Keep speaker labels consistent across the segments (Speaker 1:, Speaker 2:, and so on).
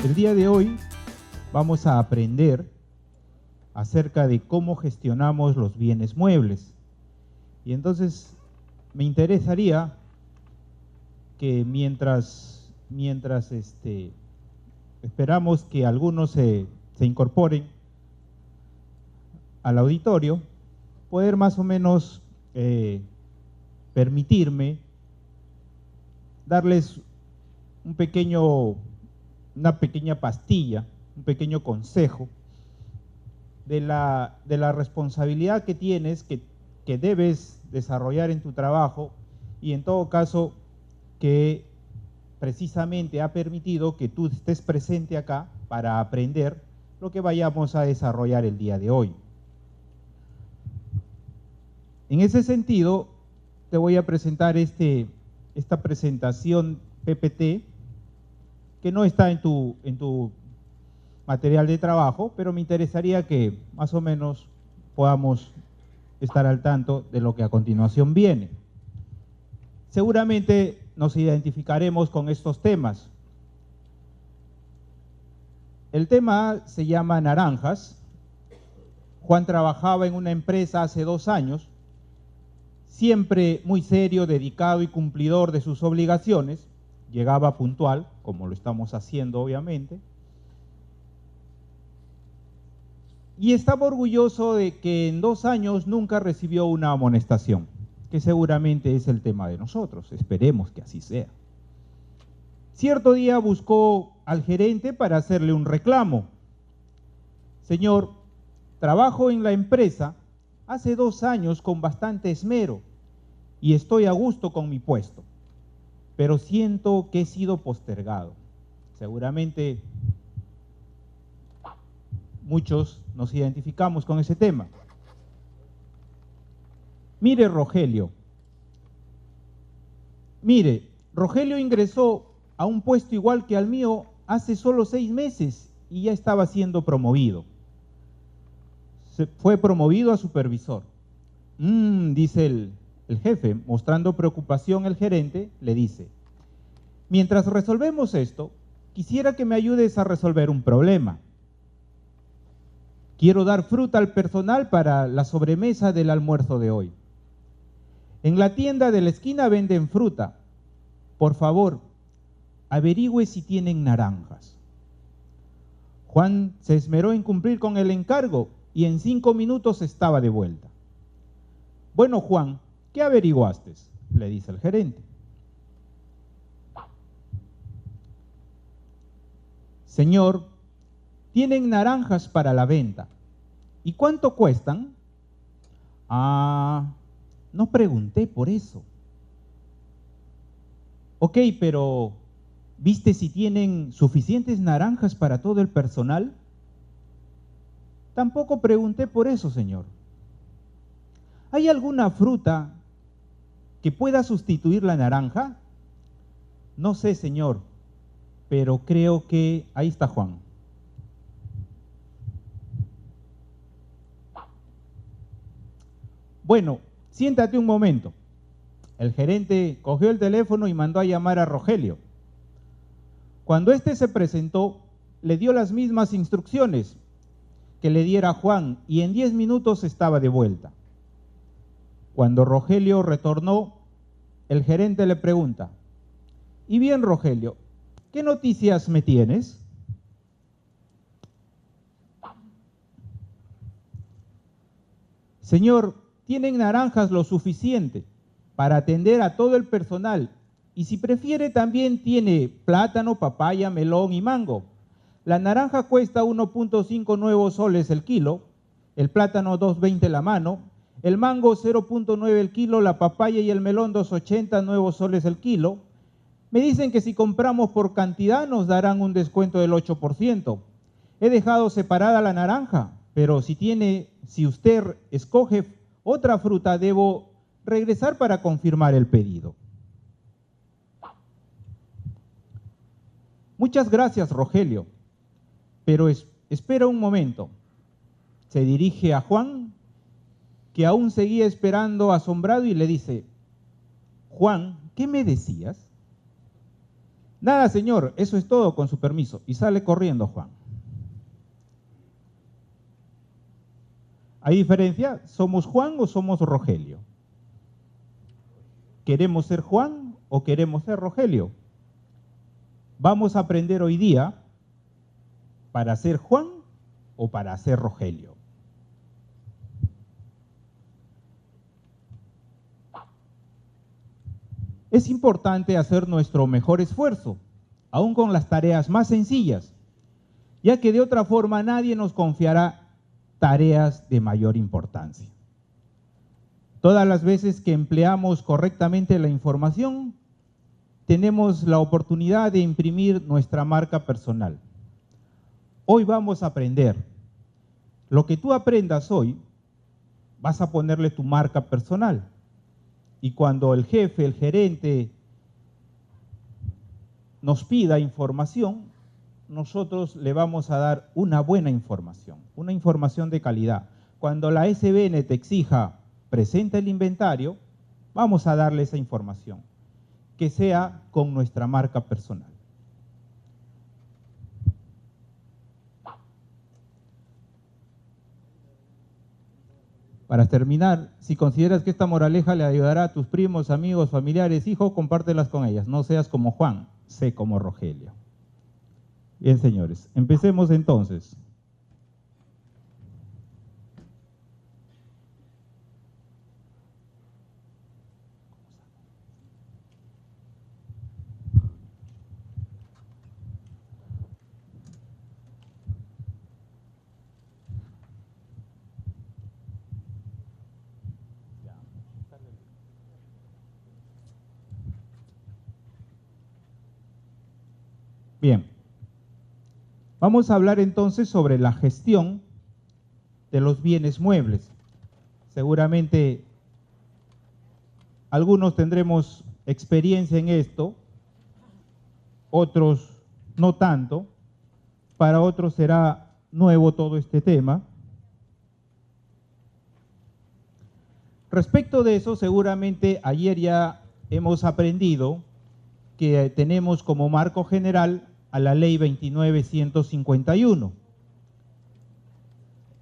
Speaker 1: El día de hoy vamos a aprender acerca de cómo gestionamos los bienes muebles. Y entonces me interesaría que mientras esperamos que algunos se incorporen al auditorio, poder más o menos permitirme darles una pequeña pastilla, un pequeño consejo de la responsabilidad que tienes, que debes desarrollar en tu trabajo, y en todo caso que precisamente ha permitido que tú estés presente acá para aprender lo que vayamos a desarrollar el día de hoy. En ese sentido, te voy a presentar esta presentación PPT, que no está en tu material de trabajo, pero me interesaría que más o menos podamos estar al tanto de lo que a continuación viene. Seguramente nos identificaremos con estos temas. El tema se llama naranjas. Juan trabajaba en una empresa hace 2 años, siempre muy serio, dedicado y cumplidor de sus obligaciones. Llegaba puntual, como lo estamos haciendo obviamente, y estaba orgulloso de que en 2 años nunca recibió una amonestación, que seguramente es el tema de nosotros, esperemos que así sea. Cierto día buscó al gerente para hacerle un reclamo. Señor, trabajo en la empresa hace 2 años con bastante esmero y estoy a gusto con mi puesto, pero siento que he sido postergado. Seguramente muchos nos identificamos con ese tema. Mire, Rogelio ingresó a un puesto igual que al mío hace solo 6 meses y ya estaba siendo promovido. Fue promovido a supervisor. Dice el jefe, mostrando preocupación. El gerente le dice: mientras resolvemos esto, quisiera que me ayudes a resolver un problema. Quiero dar fruta al personal para la sobremesa del almuerzo de hoy. En la tienda de la esquina venden fruta. Por favor, averigüe si tienen naranjas. Juan se esmeró en cumplir con el encargo y en 5 minutos estaba de vuelta. Bueno, Juan, ¿qué averiguaste?, le dice el gerente. Señor, tienen naranjas para la venta. ¿Y cuánto cuestan? No pregunté por eso. Ok, pero ¿viste si tienen suficientes naranjas para todo el personal? Tampoco pregunté por eso, señor. ¿Hay alguna fruta que pueda sustituir la naranja? No sé, señor, pero creo que... Ahí está Juan. Bueno, siéntate un momento. El gerente cogió el teléfono y mandó a llamar a Rogelio. Cuando éste se presentó, le dio las mismas instrucciones que le diera a Juan y en 10 minutos estaba de vuelta. Cuando Rogelio retornó, el gerente le pregunta: y bien, Rogelio, ¿qué noticias me tienes? Señor, tienen naranjas lo suficiente para atender a todo el personal, y si prefiere también tiene plátano, papaya, melón y mango. La naranja cuesta 1.5 nuevos soles el kilo, el plátano 2.20 la mano, el mango 0.9 el kilo, la papaya y el melón 2.80 nuevos soles el kilo. Me dicen que si compramos por cantidad nos darán un descuento del 8%. He dejado separada la naranja, pero si usted escoge otra fruta, debo regresar para confirmar el pedido. Muchas gracias, Rogelio, pero espera un momento. Se dirige a Juan, que aún seguía esperando asombrado, y le dice: Juan, ¿qué me decías? Nada, señor, eso es todo, con su permiso. Y sale corriendo Juan. ¿Hay diferencia? ¿Somos Juan o somos Rogelio? ¿Queremos ser Juan o queremos ser Rogelio? Vamos a aprender hoy día para ser Juan o para ser Rogelio. Es importante hacer nuestro mejor esfuerzo, aún con las tareas más sencillas, ya que de otra forma nadie nos confiará tareas de mayor importancia. Todas las veces que empleamos correctamente la información, tenemos la oportunidad de imprimir nuestra marca personal. Hoy vamos a aprender. Lo que tú aprendas hoy, vas a ponerle tu marca personal. Y cuando el jefe, el gerente, nos pida información, nosotros le vamos a dar una buena información, una información de calidad. Cuando la SBN te exija, presenta el inventario, vamos a darle esa información, que sea con nuestra marca personal. Para terminar, si consideras que esta moraleja le ayudará a tus primos, amigos, familiares, hijos, compártelas con ellas. No seas como Juan, sé como Rogelio. Bien, señores, empecemos entonces. Bien, vamos a hablar entonces sobre la gestión de los bienes muebles. Seguramente algunos tendremos experiencia en esto, otros no tanto, para otros será nuevo todo este tema. Respecto de eso, seguramente ayer ya hemos aprendido que tenemos como marco general a la Ley 29.151,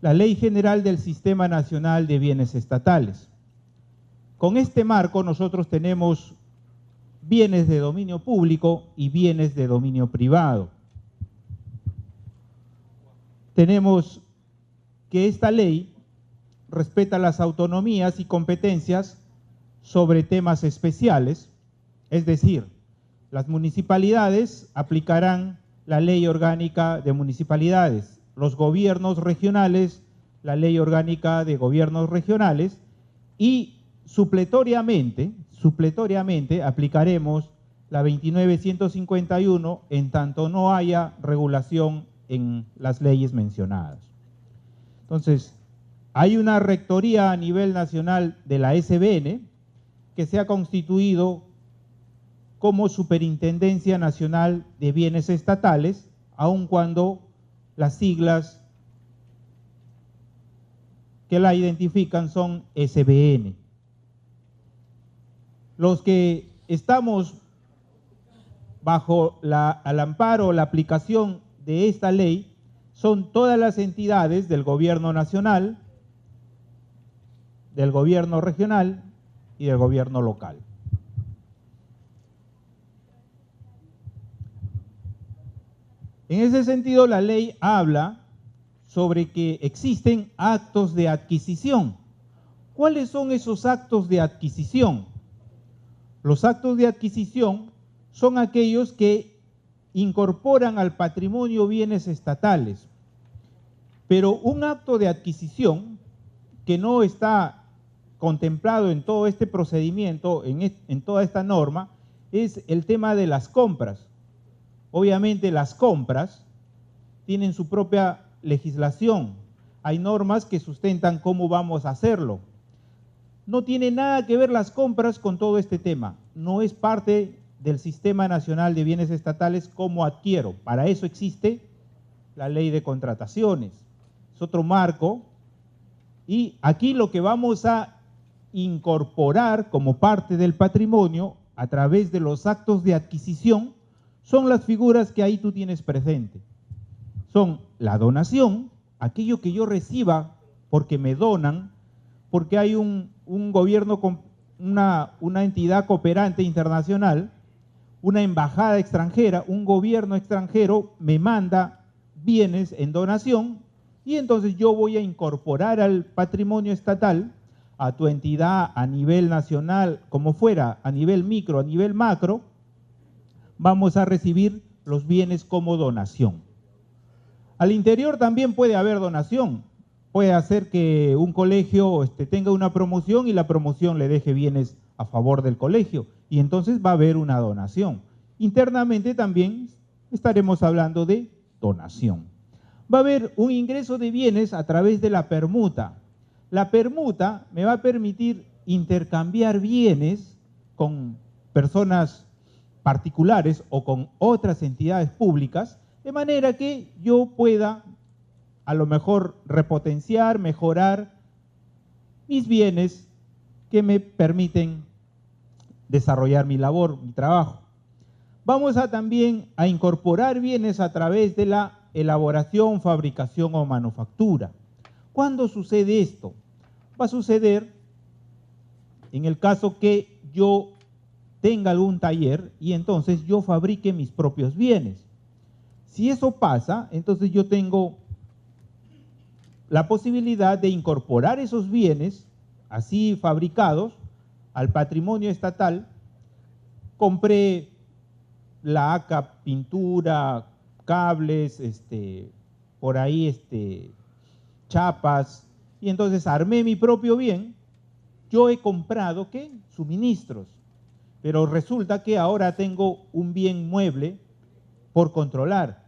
Speaker 1: la Ley General del Sistema Nacional de Bienes Estatales. Con este marco nosotros tenemos bienes de dominio público y bienes de dominio privado. Tenemos que esta ley respeta las autonomías y competencias sobre temas especiales, es decir, las municipalidades aplicarán la Ley Orgánica de Municipalidades, los gobiernos regionales, la Ley Orgánica de Gobiernos Regionales, y supletoriamente aplicaremos la 29.151 en tanto no haya regulación en las leyes mencionadas. Entonces, hay una rectoría a nivel nacional de la SBN que se ha constituido como Superintendencia Nacional de Bienes Estatales, aun cuando las siglas que la identifican son SBN. Los que estamos bajo al amparo o la aplicación de esta ley son todas las entidades del gobierno nacional, del gobierno regional y del gobierno local. En ese sentido, la ley habla sobre que existen actos de adquisición. ¿Cuáles son esos actos de adquisición? Los actos de adquisición son aquellos que incorporan al patrimonio bienes estatales. Pero un acto de adquisición que no está contemplado en todo este procedimiento, en toda esta norma, es el tema de las compras. Obviamente las compras tienen su propia legislación. Hay normas que sustentan cómo vamos a hacerlo. No tiene nada que ver las compras con todo este tema. No es parte del Sistema Nacional de Bienes Estatales como adquiero. Para eso existe la Ley de Contrataciones. Es otro marco. Y aquí lo que vamos a incorporar como parte del patrimonio a través de los actos de adquisición son las figuras que ahí tú tienes presente. Son la donación, aquello que yo reciba porque me donan, porque hay un gobierno, una entidad cooperante internacional, una embajada extranjera, un gobierno extranjero me manda bienes en donación y entonces yo voy a incorporar al patrimonio estatal, a tu entidad a nivel nacional, como fuera, a nivel micro, a nivel macro, vamos a recibir los bienes como donación. Al interior también puede haber donación. Puede hacer que un colegio tenga una promoción y la promoción le deje bienes a favor del colegio y entonces va a haber una donación. Internamente también estaremos hablando de donación. Va a haber un ingreso de bienes a través de la permuta. La permuta me va a permitir intercambiar bienes con personas particulares o con otras entidades públicas, de manera que yo pueda a lo mejor repotenciar, mejorar mis bienes que me permiten desarrollar mi labor, mi trabajo. Vamos también a incorporar bienes a través de la elaboración, fabricación o manufactura. ¿Cuándo sucede esto? Va a suceder en el caso que yo tenga algún taller y entonces yo fabrique mis propios bienes. Si eso pasa, entonces yo tengo la posibilidad de incorporar esos bienes así fabricados al patrimonio estatal. Compré laca, pintura, cables, por ahí chapas, y entonces armé mi propio bien. Yo he comprado, ¿qué? Suministros, pero resulta que ahora tengo un bien mueble por controlar.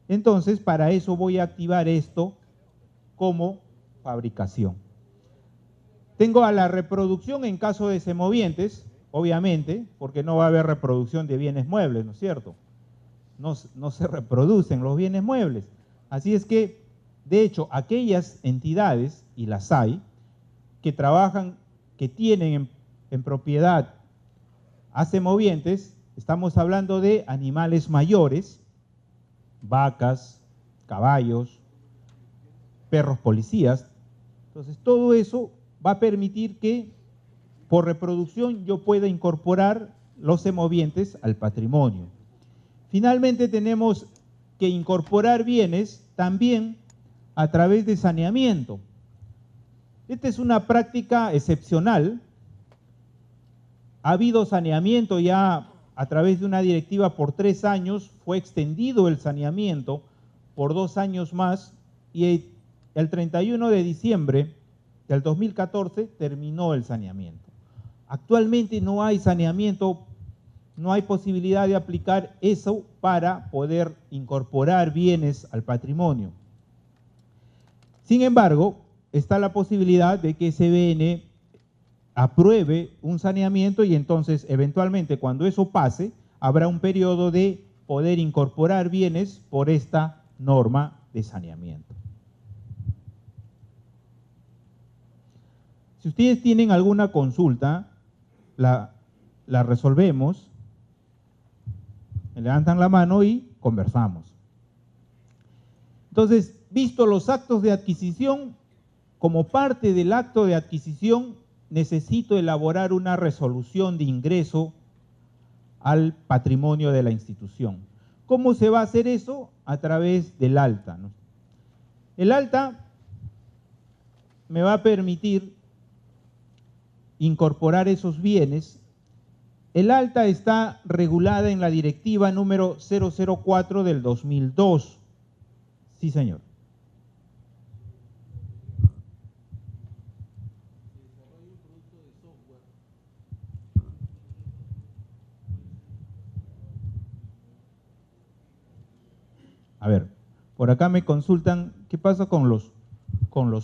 Speaker 1: Entonces, para eso voy a activar esto como fabricación. Tengo a la reproducción en caso de semovientes, obviamente, porque no va a haber reproducción de bienes muebles, ¿no es cierto? No se reproducen los bienes muebles. Así es que, de hecho, aquellas entidades, y las hay, que trabajan, que tienen en propiedad a semovientes, estamos hablando de animales mayores, vacas, caballos, perros policías. Entonces todo eso va a permitir que por reproducción yo pueda incorporar los semovientes al patrimonio. Finalmente tenemos que incorporar bienes también a través de saneamiento. Esta es una práctica excepcional. Ha habido saneamiento ya a través de una directiva por 3 años, fue extendido el saneamiento por 2 años más y el 31 de diciembre del 2014 terminó el saneamiento. Actualmente no hay saneamiento, no hay posibilidad de aplicar eso para poder incorporar bienes al patrimonio. Sin embargo, está la posibilidad de que CBN apruebe un saneamiento y entonces eventualmente cuando eso pase habrá un periodo de poder incorporar bienes por esta norma de saneamiento. Si ustedes tienen alguna consulta, la resolvemos, me levantan la mano y conversamos. Entonces, visto los actos de adquisición, como parte del acto de adquisición, necesito elaborar una resolución de ingreso al patrimonio de la institución. ¿Cómo se va a hacer eso? A través del alta, ¿no? El alta me va a permitir incorporar esos bienes. El alta está regulada en la directiva número 004 del 2002. Sí, señor. A ver, por acá me consultan qué pasa con los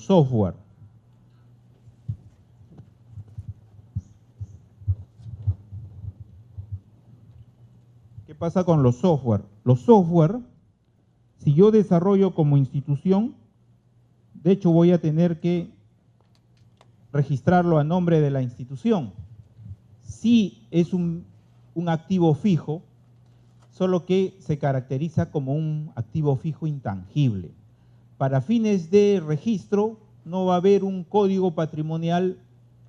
Speaker 1: software. ¿Qué pasa con los software? Los software, si yo desarrollo como institución, de hecho voy a tener que registrarlo a nombre de la institución. Si es un activo fijo, solo que se caracteriza como un activo fijo intangible. Para fines de registro no va a haber un código patrimonial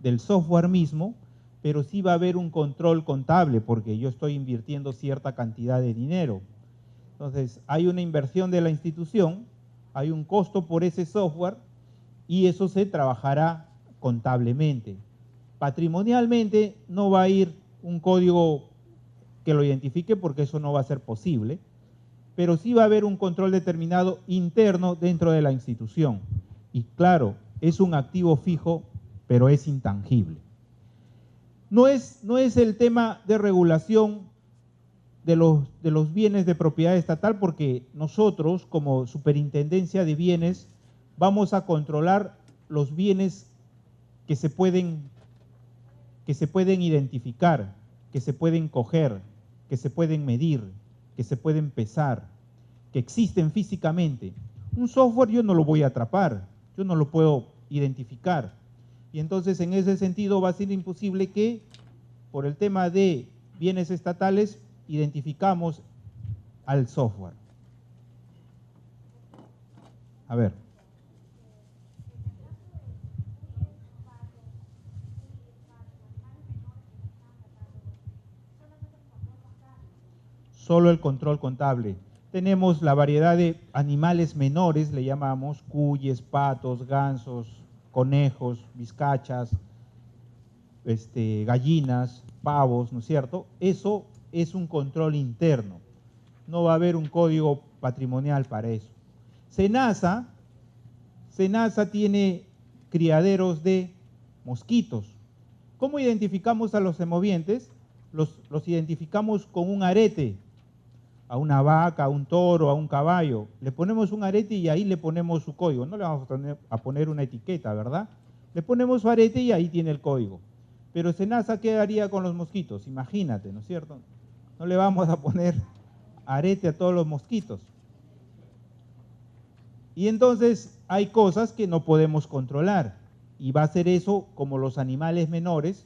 Speaker 1: del software mismo, pero sí va a haber un control contable porque yo estoy invirtiendo cierta cantidad de dinero. Entonces, hay una inversión de la institución, hay un costo por ese software y eso se trabajará contablemente. Patrimonialmente no va a ir un código que lo identifique porque eso no va a ser posible, pero sí va a haber un control determinado interno dentro de la institución. Y claro, es un activo fijo, pero es intangible. No es el tema de regulación de los bienes de propiedad estatal, porque nosotros, como Superintendencia de Bienes, vamos a controlar los bienes que se pueden identificar, que se pueden coger, que se pueden medir, que se pueden pesar, que existen físicamente. Un software yo no lo voy a atrapar, yo no lo puedo identificar. Y entonces en ese sentido va a ser imposible que, por el tema de bienes estatales, identificamos al software. A ver. Solo el control contable. Tenemos la variedad de animales menores, le llamamos cuyes, patos, gansos, conejos, vizcachas, gallinas, pavos, ¿no es cierto? Eso es un control interno. No va a haber un código patrimonial para eso. SENASA tiene criaderos de mosquitos. ¿Cómo identificamos a los semovientes? Los identificamos con un arete. A una vaca, a un toro, a un caballo. Le ponemos un arete y ahí le ponemos su código. No le vamos a poner una etiqueta, ¿verdad? Le ponemos su arete y ahí tiene el código. Pero SENASA, ¿qué haría con los mosquitos? Imagínate, ¿no es cierto? No le vamos a poner arete a todos los mosquitos. Y entonces hay cosas que no podemos controlar. Y va a ser eso como los animales menores,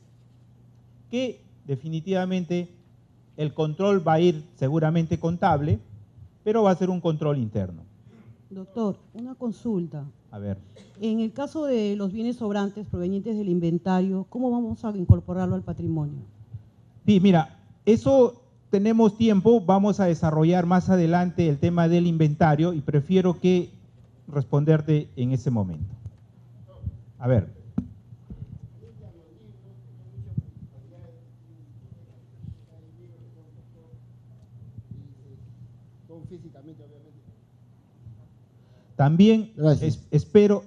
Speaker 1: que definitivamente el control va a ir seguramente contable, pero va a ser un control interno.
Speaker 2: Doctor, una consulta.
Speaker 1: A ver.
Speaker 2: En el caso de los bienes sobrantes provenientes del inventario, ¿cómo vamos a incorporarlo al patrimonio?
Speaker 1: Sí, mira, eso tenemos tiempo, vamos a desarrollar más adelante el tema del inventario y prefiero que responderte en ese momento. A ver. También espero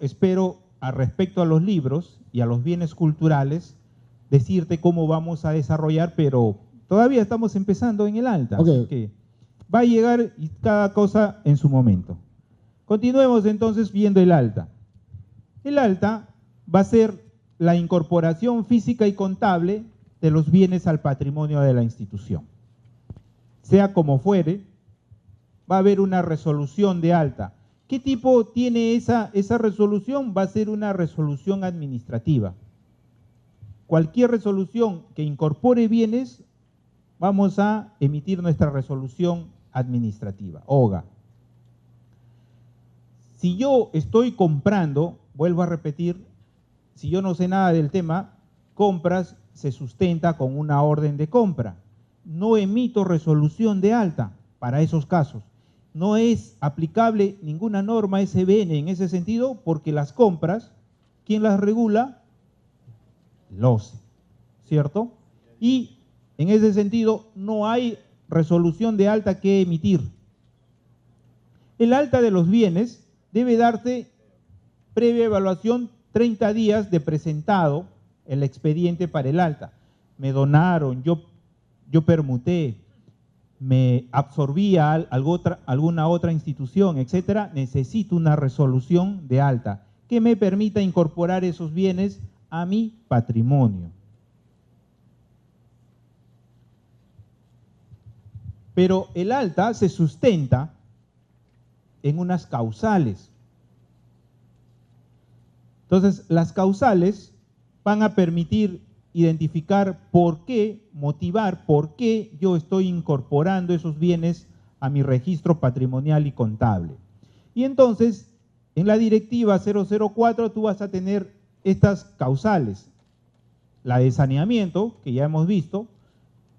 Speaker 1: respecto a los libros y a los bienes culturales, decirte cómo vamos a desarrollar, pero todavía estamos empezando en el alta,
Speaker 3: okay.
Speaker 1: Así que va a llegar cada cosa en su momento. Continuemos entonces viendo el alta. El alta va a ser la incorporación física y contable de los bienes al patrimonio de la institución. Sea como fuere, va a haber una resolución de alta. ¿Qué tipo tiene esa resolución? Va a ser una resolución administrativa. Cualquier resolución que incorpore bienes, vamos a emitir nuestra resolución administrativa, OGA. Si yo estoy comprando, vuelvo a repetir, si yo no sé nada del tema, compras se sustenta con una orden de compra. No emito resolución de alta para esos casos. No es aplicable ninguna norma SBN en ese sentido porque las compras, ¿quién las regula? El OCE, ¿cierto? Y en ese sentido no hay resolución de alta que emitir. El alta de los bienes debe darse previa evaluación 30 días de presentado el expediente para el alta. Me donaron, yo permuté, me absorbía alguna otra institución, etcétera, necesito una resolución de alta que me permita incorporar esos bienes a mi patrimonio. Pero el alta se sustenta en unas causales. Entonces, las causales van a permitir identificar por qué, motivar por qué yo estoy incorporando esos bienes a mi registro patrimonial y contable. Y entonces, en la directiva 004 tú vas a tener estas causales. La de saneamiento, que ya hemos visto,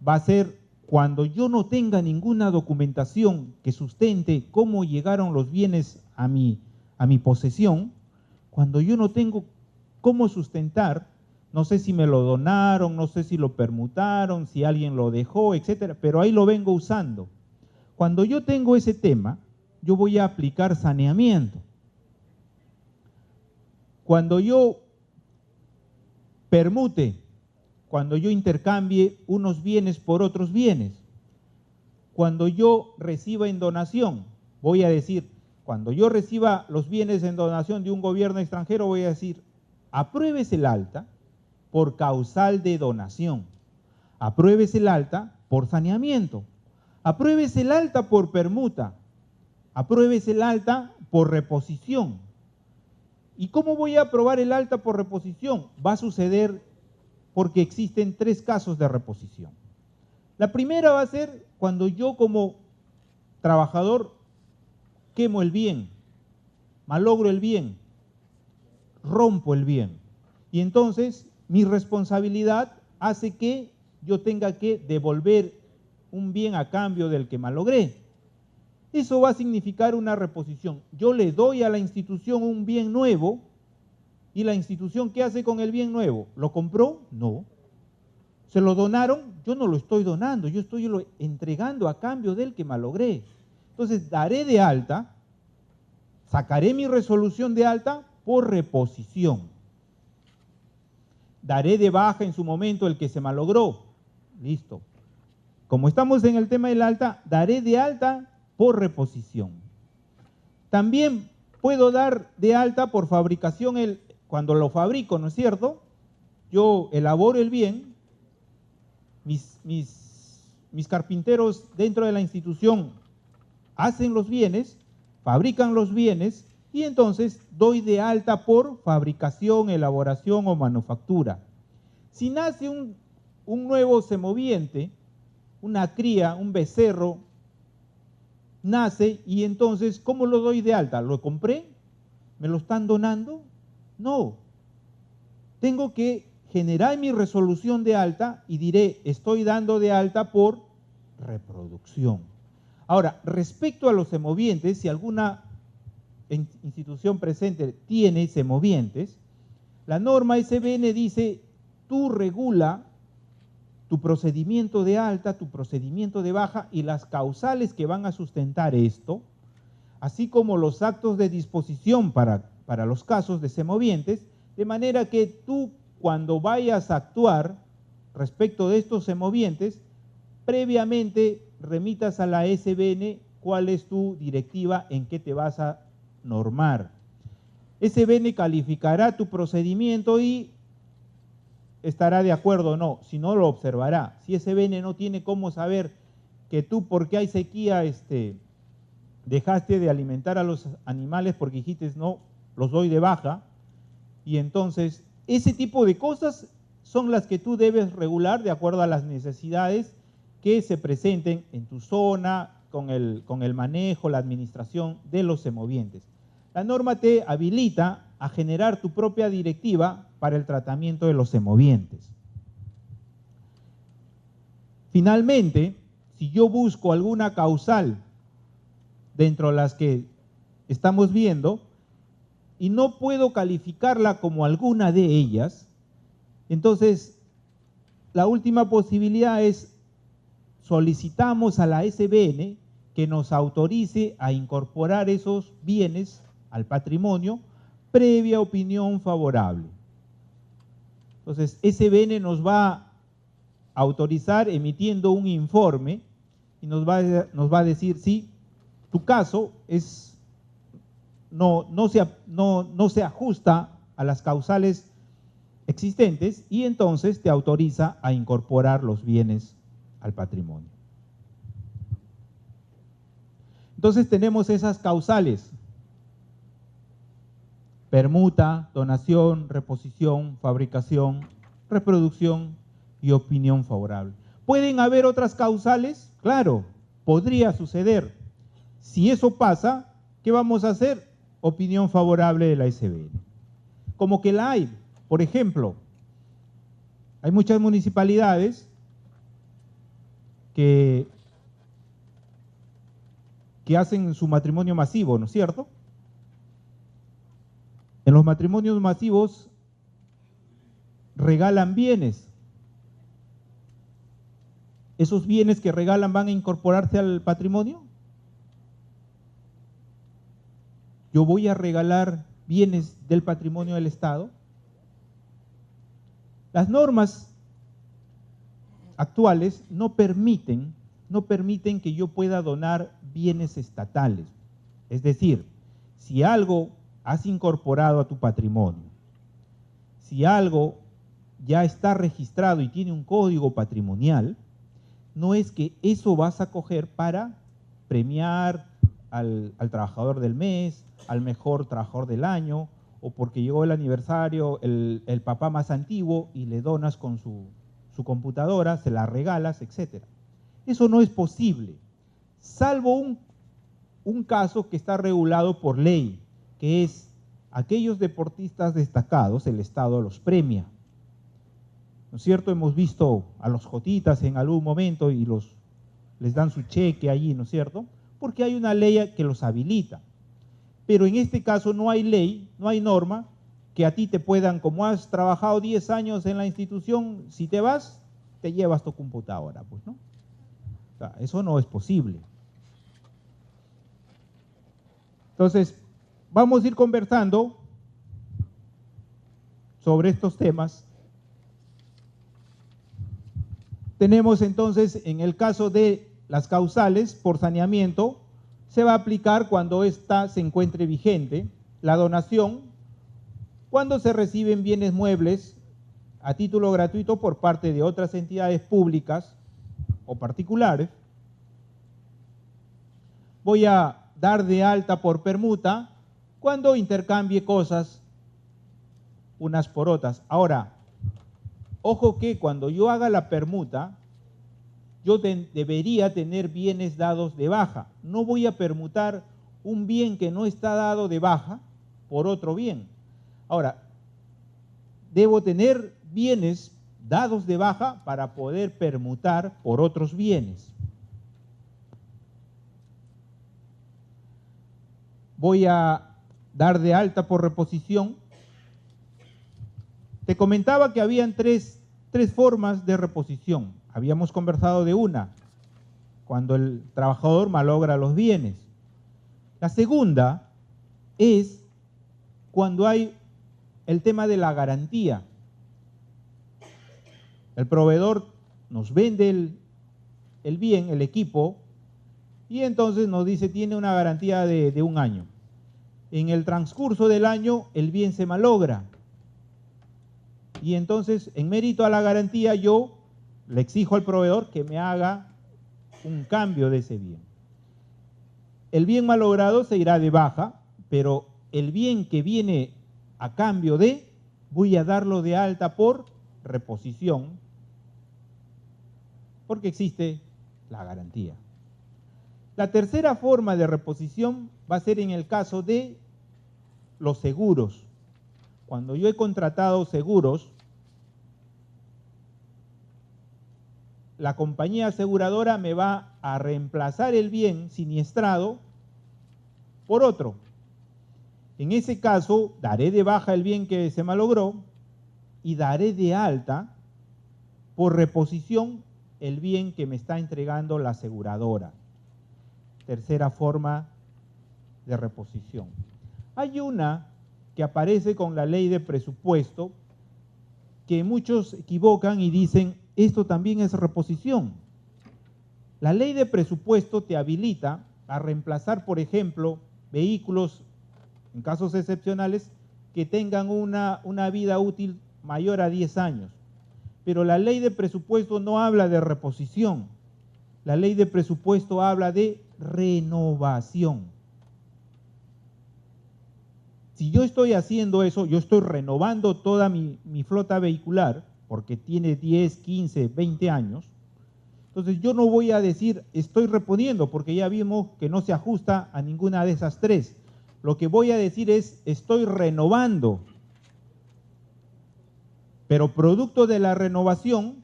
Speaker 1: va a ser cuando yo no tenga ninguna documentación que sustente cómo llegaron los bienes a mi posesión, cuando yo no tengo cómo sustentar, no sé si me lo donaron, no sé si lo permutaron, si alguien lo dejó, etcétera, pero ahí lo vengo usando. Cuando yo tengo ese tema, yo voy a aplicar saneamiento. Cuando yo permute, cuando yo intercambie unos bienes por otros bienes, cuando yo reciba en donación, voy a decir, cuando yo reciba los bienes en donación de un gobierno extranjero, voy a decir, apruébese el alta por causal de donación, apruébese el alta por saneamiento, apruébese el alta por permuta, apruébese el alta por reposición. ¿Y cómo voy a aprobar el alta por reposición? Va a suceder porque existen 3 casos de reposición. La primera va a ser cuando yo como trabajador quemo el bien, malogro el bien, rompo el bien. Y entonces mi responsabilidad hace que yo tenga que devolver un bien a cambio del que malogré. Eso va a significar una reposición. Yo le doy a la institución un bien nuevo y la institución, ¿qué hace con el bien nuevo? ¿Lo compró? No. ¿Se lo donaron? Yo no lo estoy donando, yo estoy entregando a cambio del que malogré. Entonces daré de alta, sacaré mi resolución de alta por reposición. Daré de baja en su momento el que se malogró. Listo. Como estamos en el tema del alta, daré de alta por reposición. También puedo dar de alta por fabricación, cuando lo fabrico, ¿no es cierto? Yo elaboro el bien, mis carpinteros dentro de la institución hacen los bienes, fabrican los bienes y entonces doy de alta por fabricación, elaboración o manufactura. Si nace un nuevo semoviente, una cría, un becerro, nace y entonces, ¿cómo lo doy de alta? ¿Lo compré? ¿Me lo están donando? No. Tengo que generar mi resolución de alta y diré, estoy dando de alta por reproducción. Ahora, respecto a los semovientes, si alguna institución presente tiene semovientes, la norma SBN dice, tú regula tu procedimiento de alta, tu procedimiento de baja y las causales que van a sustentar esto, así como los actos de disposición para los casos de semovientes, de manera que tú, cuando vayas a actuar respecto de estos semovientes, previamente remitas a la SBN cuál es tu directiva, en qué te vas a normar. SBN calificará tu procedimiento y estará de acuerdo o no, si no lo observará. Si SBN no tiene cómo saber que tú, porque hay sequía, dejaste de alimentar a los animales porque dijiste no, los doy de baja, y entonces ese tipo de cosas son las que tú debes regular de acuerdo a las necesidades que se presenten en tu zona, con el manejo, la administración de los semovientes. La norma te habilita a generar tu propia directiva para el tratamiento de los semovientes. Finalmente, si yo busco alguna causal dentro de las que estamos viendo y no puedo calificarla como alguna de ellas, entonces la última posibilidad es solicitamos a la SBN que nos autorice a incorporar esos bienes al patrimonio previa opinión favorable. Entonces, SBN nos va a autorizar emitiendo un informe y nos va a decir, sí, tu caso no se ajusta a las causales existentes y entonces te autoriza a incorporar los bienes al patrimonio. Entonces tenemos esas causales: permuta, donación, reposición, fabricación reproducción y opinión favorable. ¿Pueden haber otras causales? Claro, podría suceder. Si eso pasa, ¿qué vamos a hacer? Opinión favorable de la SBN. Como que la hay. Por ejemplo, hay muchas municipalidades que hacen su matrimonio masivo, ¿no es cierto? En los matrimonios masivos regalan bienes. ¿Esos bienes que regalan van a incorporarse al patrimonio? ¿Yo voy a regalar bienes del patrimonio del Estado? Las normas actuales no permiten que yo pueda donar bienes estatales. Es decir, si algo has incorporado a tu patrimonio, si algo ya está registrado y tiene un código patrimonial, no es que eso vas a coger para premiar al trabajador del mes, al mejor trabajador del año, o porque llegó el aniversario, el papá más antiguo y le donas con su computadora, se la regalas, etc. Eso no es posible, salvo un caso que está regulado por ley, que es aquellos deportistas destacados, el Estado los premia. ¿No es cierto? Hemos visto a los jotitas en algún momento y les dan su cheque allí, ¿no es cierto? Porque hay una ley que los habilita. Pero en este caso no hay ley, no hay norma que a ti te puedan, como has trabajado 10 años en la institución, si te vas, te llevas tu computadora, pues, ¿no? O sea, eso no es posible. Entonces, vamos a ir conversando sobre estos temas. Tenemos entonces, en el caso de las causales por saneamiento, se va a aplicar cuando ésta se encuentre vigente, la donación, cuando se reciben bienes muebles a título gratuito por parte de otras entidades públicas o particulares. Voy a dar de alta por permuta cuando intercambie cosas unas por otras. Ahora, ojo que cuando yo haga la permuta, yo debería tener bienes dados de baja. No voy a permutar un bien que no está dado de baja por otro bien. Ahora, debo tener bienes dados de baja para poder permutar por otros bienes. Voy a dar de alta por reposición. Te comentaba que habían tres formas de reposición. Habíamos conversado de una, cuando el trabajador malogra los bienes. La segunda es cuando hay el tema de la garantía. El proveedor nos vende el bien, el equipo, y entonces nos dice tiene una garantía de 1 año. En el transcurso del año el bien se malogra. Y entonces, en mérito a la garantía, yo le exijo al proveedor que me haga un cambio de ese bien. El bien malogrado se irá de baja, pero el bien que viene a cambio de, voy a darlo de alta por reposición, porque existe la garantía. La tercera forma de reposición va a ser en el caso de los seguros. Cuando yo he contratado seguros, la compañía aseguradora me va a reemplazar el bien siniestrado por otro. En ese caso, daré de baja el bien que se malogró y daré de alta por reposición el bien que me está entregando la aseguradora. Tercera forma de reposición. Hay una que aparece con la ley de presupuesto que muchos equivocan y dicen, esto también es reposición. La ley de presupuesto te habilita a reemplazar, por ejemplo, vehículos, en casos excepcionales, que tengan una vida útil mayor a 10 años. Pero la ley de presupuesto no habla de reposición. La ley de presupuesto habla de renovación. Si yo estoy haciendo eso, yo estoy renovando toda mi flota vehicular, porque tiene 10, 15, 20 años, entonces yo no voy a decir estoy reponiendo, porque ya vimos que no se ajusta a ninguna de esas tres. Lo que voy a decir es estoy renovando. Pero producto de la renovación,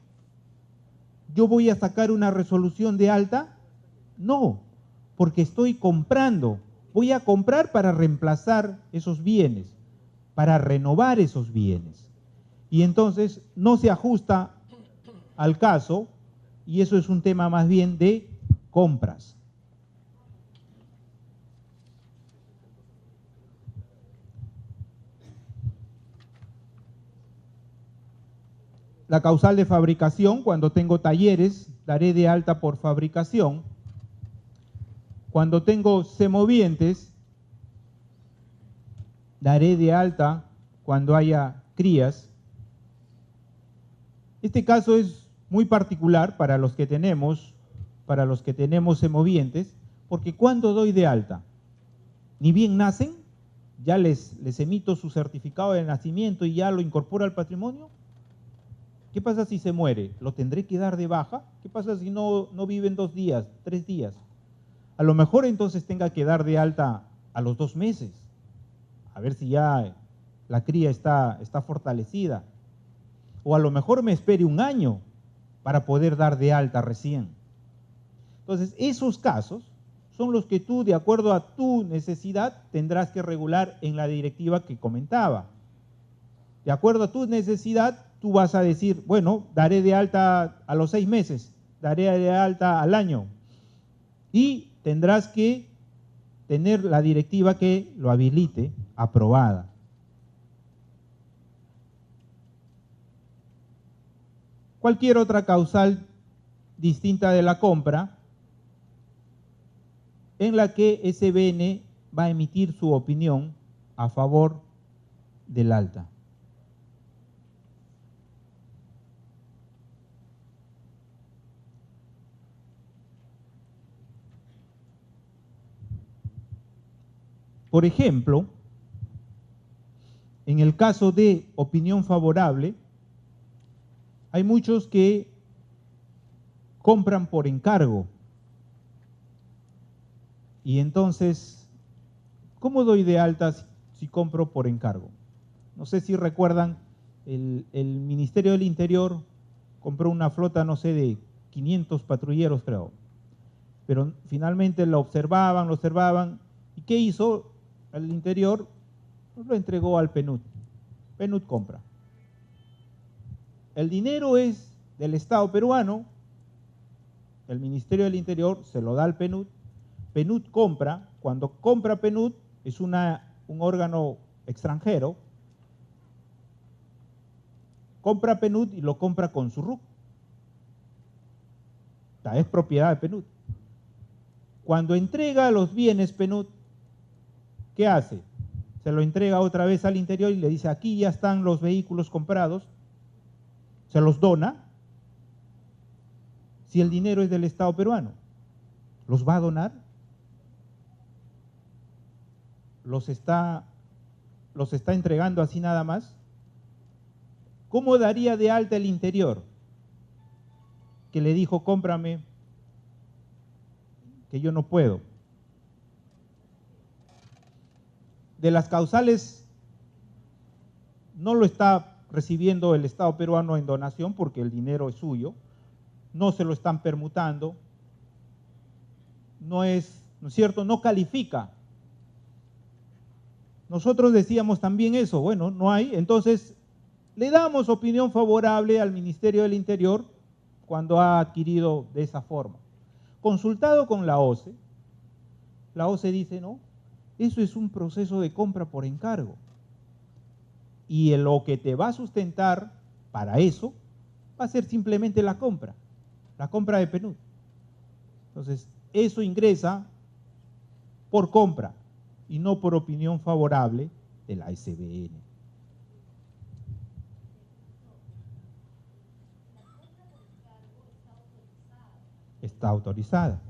Speaker 1: ¿yo voy a sacar una resolución de alta? No, porque estoy comprando. Voy a comprar para reemplazar esos bienes, para renovar esos bienes. Y entonces no se ajusta al caso, y eso es un tema más bien de compras. La causal de fabricación, cuando tengo talleres, daré de alta por fabricación. Cuando tengo semovientes, daré de alta cuando haya crías. Este caso es muy particular para los que tenemos semovientes, porque cuando doy de alta, ni bien nacen, ya les emito su certificado de nacimiento y ya lo incorporo al patrimonio. ¿Qué pasa si se muere? ¿Lo tendré que dar de baja? ¿Qué pasa si no viven 2 días, 3 días? A lo mejor entonces tenga que dar de alta a los 2 meses, a ver si ya la cría está fortalecida. O a lo mejor me espere 1 año para poder dar de alta recién. Entonces, esos casos son los que tú, de acuerdo a tu necesidad, tendrás que regular en la directiva que comentaba. De acuerdo a tu necesidad, tú vas a decir, bueno, daré de alta a los 6 meses, daré de alta al año. Y tendrás que tener la directiva que lo habilite aprobada. Cualquier otra causal distinta de la compra en la que SBN va a emitir su opinión a favor del alta. Por ejemplo, en el caso de opinión favorable, hay muchos que compran por encargo. Y entonces, ¿cómo doy de alta si compro por encargo? No sé si recuerdan, el Ministerio del Interior compró una flota, no sé, de 500 patrulleros, creo. Pero finalmente lo observaban. ¿Y qué hizo el Interior? Pues lo entregó al PNUD. PNUD compra. El dinero es del Estado peruano, el Ministerio del Interior se lo da al PNUD, PNUD compra. Cuando compra PNUD es un órgano extranjero, compra PNUD y lo compra con su RUC. O sea, es propiedad de PNUD. Cuando entrega los bienes PNUD, ¿qué hace? Se lo entrega otra vez al Interior y le dice, aquí ya están los vehículos comprados, se los dona. Si el dinero es del Estado peruano, ¿los va a donar? ¿Los está entregando así nada más? ¿Cómo daría de alta el Interior? Que le dijo, cómprame, que yo no puedo. De las causales no lo está recibiendo el Estado peruano en donación porque el dinero es suyo, no se lo están permutando, ¿no es cierto? No califica. Nosotros decíamos también eso, bueno, no hay, entonces le damos opinión favorable al Ministerio del Interior cuando ha adquirido de esa forma. Consultado con la OCE dice, no, eso es un proceso de compra por encargo. Y lo que te va a sustentar para eso va a ser simplemente la compra de PNUD. Entonces, eso ingresa por compra y no por opinión favorable de la SBN. Está autorizada.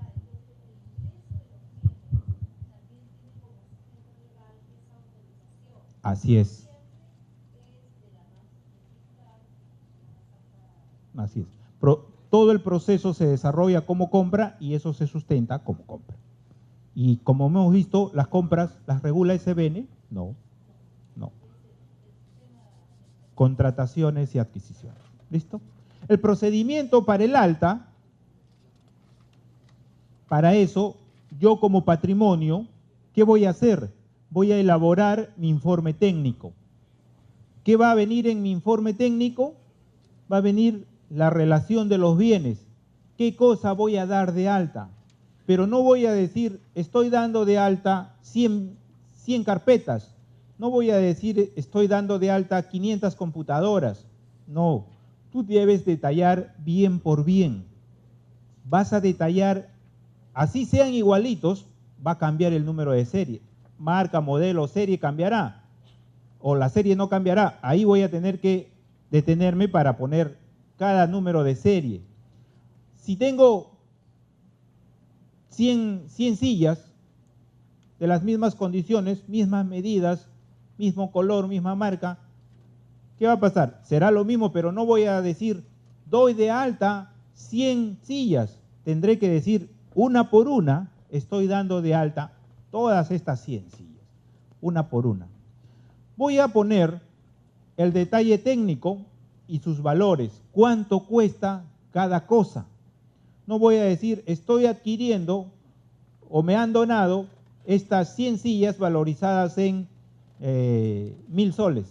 Speaker 1: Así es. Así es. Todo el proceso se desarrolla como compra y eso se sustenta como compra. Y como hemos visto, las compras las regula SBN, no. Contrataciones y adquisiciones. ¿Listo? El procedimiento para el alta, para eso, yo como patrimonio, ¿qué voy a hacer? Voy a elaborar mi informe técnico. ¿Qué va a venir en mi informe técnico? Va a venir la relación de los bienes. ¿Qué cosa voy a dar de alta? Pero no voy a decir, estoy dando de alta 100 carpetas. No voy a decir, estoy dando de alta 500 computadoras. No, tú debes detallar bien por bien. Vas a detallar, así sean igualitos, va a cambiar el número de serie. Marca, modelo, serie cambiará. O la serie no cambiará. Ahí voy a tener que detenerme para poner cada número de serie. Si tengo 100 sillas de las mismas condiciones, mismas medidas, mismo color, misma marca, ¿qué va a pasar? Será lo mismo, pero no voy a decir, doy de alta 100 sillas. Tendré que decir, una por una, estoy dando de alta todas estas 100 sillas, una por una. Voy a poner el detalle técnico y sus valores, cuánto cuesta cada cosa. No voy a decir, estoy adquiriendo o me han donado estas 100 sillas valorizadas en 1.000 soles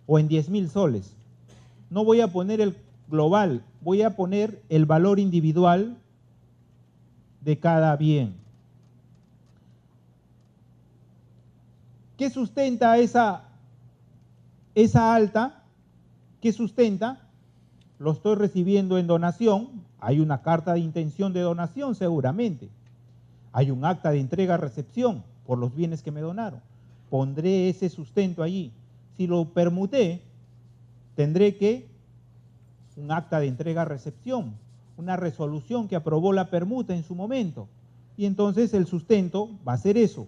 Speaker 1: o en 10.000 soles. No voy a poner el global, voy a poner el valor individual de cada bien. ¿Qué sustenta esa alta? ¿Qué sustenta? Lo estoy recibiendo en donación. Hay una carta de intención de donación seguramente. Hay un acta de entrega-recepción por los bienes que me donaron. Pondré ese sustento allí. Si lo permuté, tendré que un acta de entrega-recepción, una resolución que aprobó la permuta en su momento. Y entonces el sustento va a ser eso.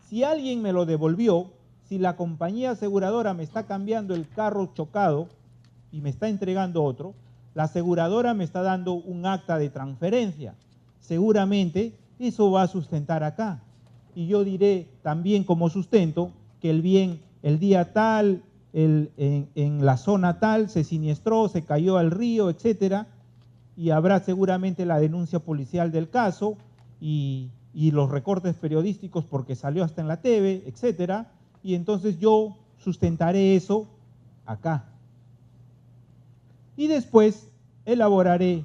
Speaker 1: Si alguien me lo devolvió, si la compañía aseguradora me está cambiando el carro chocado y me está entregando otro, la aseguradora me está dando un acta de transferencia. Seguramente eso va a sustentar acá. Y yo diré también como sustento que el bien, el día tal, en la zona tal, se siniestró, se cayó al río, etcétera, y habrá seguramente la denuncia policial del caso y los recortes periodísticos porque salió hasta en la TV, etcétera, y entonces yo sustentaré eso acá. Y después elaboraré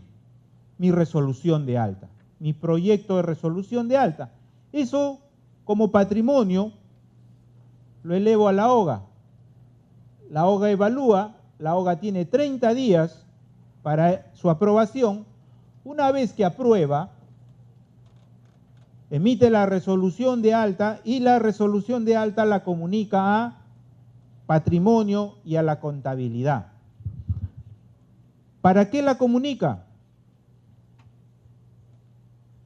Speaker 1: mi resolución de alta, mi proyecto de resolución de alta. Eso, como patrimonio, lo elevo a la OGA. La OGA evalúa, la OGA tiene 30 días para su aprobación. Una vez que aprueba, emite la resolución de alta y la resolución de alta la comunica a patrimonio y a la contabilidad. ¿Para qué la comunica?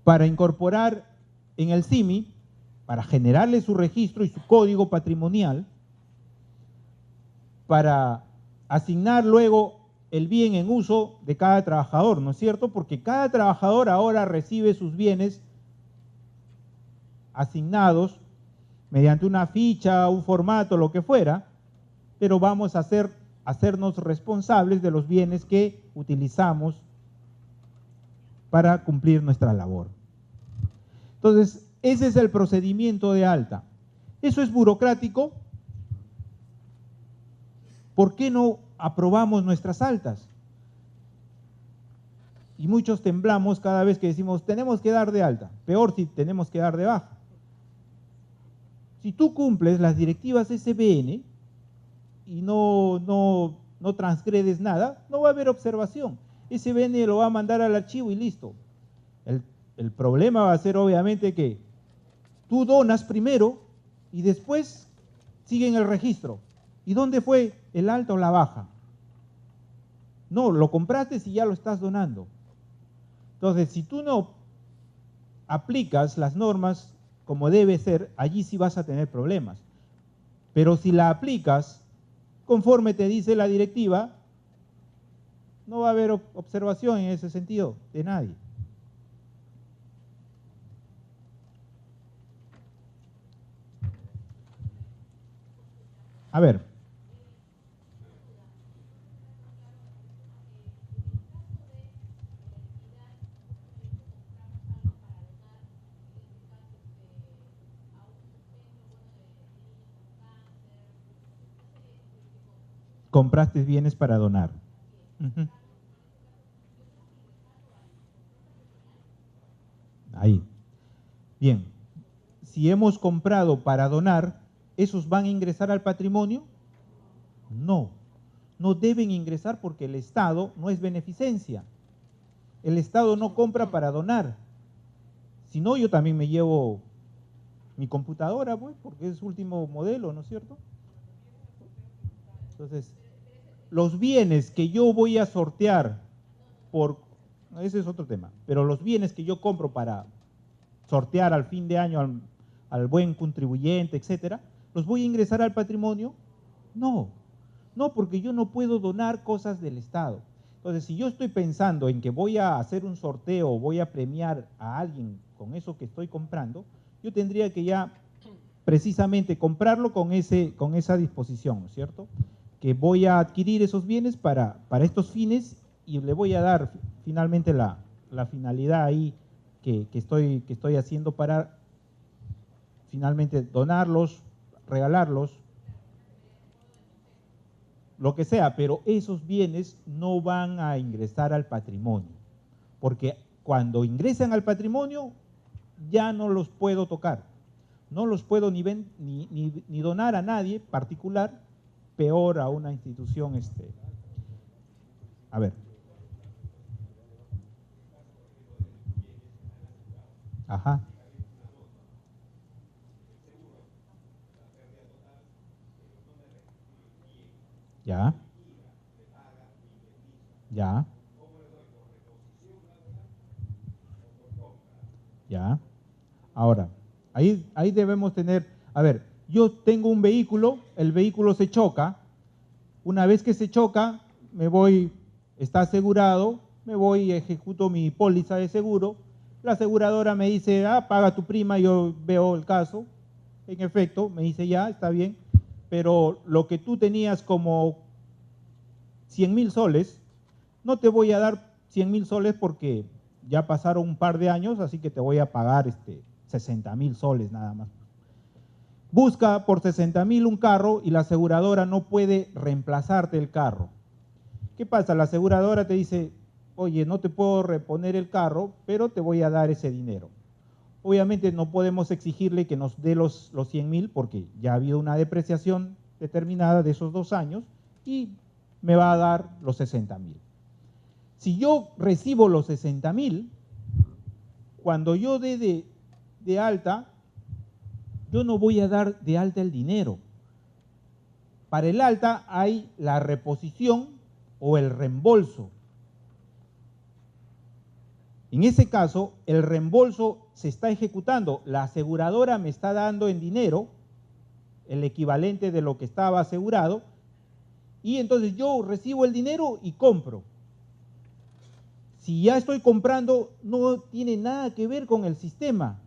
Speaker 1: Para incorporar en el CIMI, para generarle su registro y su código patrimonial, para asignar luego el bien en uso de cada trabajador, ¿no es cierto? Porque cada trabajador ahora recibe sus bienes asignados mediante una ficha, un formato, lo que fuera, pero vamos a hacernos responsables de los bienes que utilizamos para cumplir nuestra labor. Entonces, ese es el procedimiento de alta. ¿Eso es burocrático? ¿Por qué no aprobamos nuestras altas? Y muchos temblamos cada vez que decimos, tenemos que dar de alta. Peor si tenemos que dar de baja. Si tú cumples las directivas SBN y no transgredes nada, no va a haber observación. SBN lo va a mandar al archivo y listo. El problema va a ser obviamente que tú donas primero y después siguen el registro. ¿Y dónde fue el alta o la baja? No, lo compraste y ya lo estás donando. Entonces, si tú no aplicas las normas como debe ser, allí sí vas a tener problemas. Pero si la aplicas conforme te dice la directiva, no va a haber observación en ese sentido de nadie. A ver. Compraste bienes para donar. Uh-huh. Ahí. Bien. Si hemos comprado para donar, ¿esos van a ingresar al patrimonio? No. No deben ingresar porque el Estado no es beneficencia. El Estado no compra para donar. Si no, yo también me llevo mi computadora, pues, porque es último modelo, ¿no es cierto? Entonces, los bienes que yo voy a sortear ese es otro tema, pero los bienes que yo compro para sortear al fin de año al buen contribuyente, etcétera, ¿los voy a ingresar al patrimonio? No, no, porque yo no puedo donar cosas del Estado. Entonces, si yo estoy pensando en que voy a hacer un sorteo o voy a premiar a alguien con eso que estoy comprando, yo tendría que ya precisamente comprarlo con esa disposición, ¿no es cierto? Que voy a adquirir esos bienes para estos fines y le voy a dar finalmente la finalidad ahí que estoy haciendo para finalmente donarlos, regalarlos, lo que sea, pero esos bienes no van a ingresar al patrimonio, porque cuando ingresan al patrimonio ya no los puedo tocar, no los puedo ni donar a nadie particular, peor a una institución. A ver. Ajá. Ya. Ya. Ya. Ahora, ahí debemos tener, a ver, yo tengo un vehículo, el vehículo se choca, una vez que se choca, está asegurado, me voy y ejecuto mi póliza de seguro, la aseguradora me dice, paga tu prima, yo veo el caso, en efecto, me dice ya, está bien, pero lo que tú tenías como 100.000 soles, no te voy a dar 100.000 soles porque ya pasaron un par de años, así que te voy a pagar 60.000 soles nada más. Busca por 60.000 un carro y la aseguradora no puede reemplazarte el carro. ¿Qué pasa? La aseguradora te dice, oye, no te puedo reponer el carro, pero te voy a dar ese dinero. Obviamente no podemos exigirle que nos dé los 100.000 porque ya ha habido una depreciación determinada de esos 2 años y me va a dar los 60.000. Si yo recibo los 60.000, cuando yo dé de alta, yo no voy a dar de alta el dinero. Para el alta hay la reposición o el reembolso. En ese caso, el reembolso se está ejecutando. La aseguradora me está dando en dinero el equivalente de lo que estaba asegurado y entonces yo recibo el dinero y compro. Si ya estoy comprando, no tiene nada que ver con el sistema.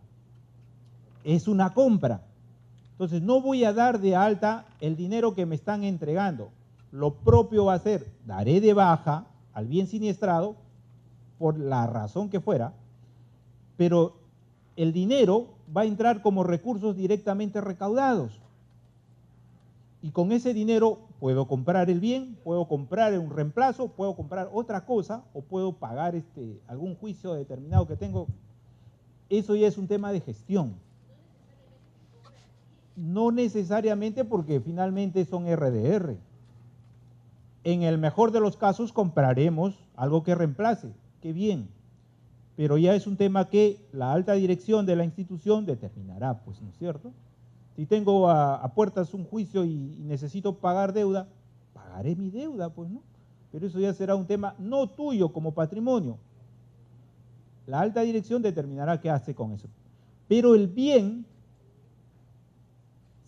Speaker 1: Es una compra. Entonces no voy a dar de alta el dinero que me están entregando. Lo propio va a ser, daré de baja al bien siniestrado, por la razón que fuera, pero el dinero va a entrar como recursos directamente recaudados. Y con ese dinero puedo comprar el bien, puedo comprar un reemplazo, puedo comprar otra cosa o puedo pagar algún juicio determinado que tengo. Eso ya es un tema de gestión. No necesariamente porque finalmente son RDR. En el mejor de los casos compraremos algo que reemplace, qué bien, pero ya es un tema que la alta dirección de la institución determinará, pues, ¿no es cierto? Si tengo a puertas un juicio y necesito pagar deuda, pagaré mi deuda, pues, ¿no? Pero eso ya será un tema no tuyo como patrimonio. La alta dirección determinará qué hace con eso. Pero el bien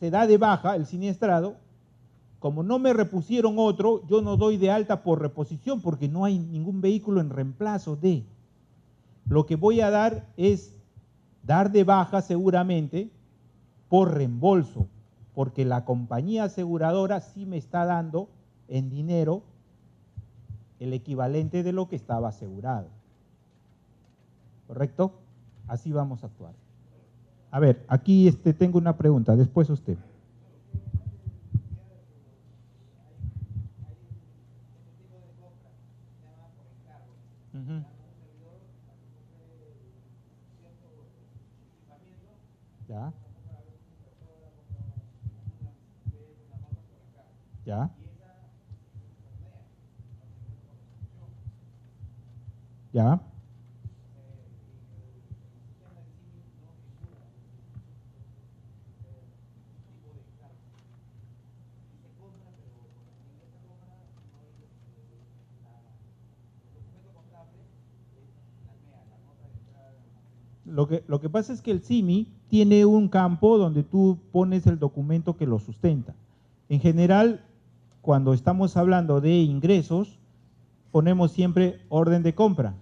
Speaker 1: se da de baja, el siniestrado, como no me repusieron otro, yo no doy de alta por reposición porque no hay ningún vehículo en reemplazo de. Lo que voy a dar es dar de baja seguramente por reembolso, porque la compañía aseguradora sí me está dando en dinero el equivalente de lo que estaba asegurado. ¿Correcto? Así vamos a actuar. A ver, aquí tengo una pregunta, después usted. Uh-huh. Ya. Ya. Ya. Lo que pasa es que el CIMI tiene un campo donde tú pones el documento que lo sustenta. En general, cuando estamos hablando de ingresos, ponemos siempre orden de compra.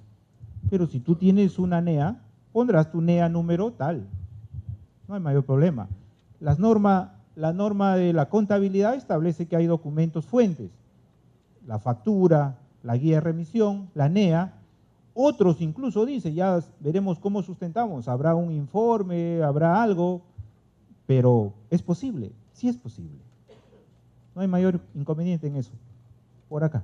Speaker 1: Pero si tú tienes una NEA, pondrás tu NEA número tal. No hay mayor problema. La norma de la contabilidad establece que hay documentos fuentes. La factura, la guía de remisión, la NEA. Otros incluso dicen, ya veremos cómo sustentamos, habrá un informe, habrá algo, pero es posible, sí es posible. No hay mayor inconveniente en eso. Por acá.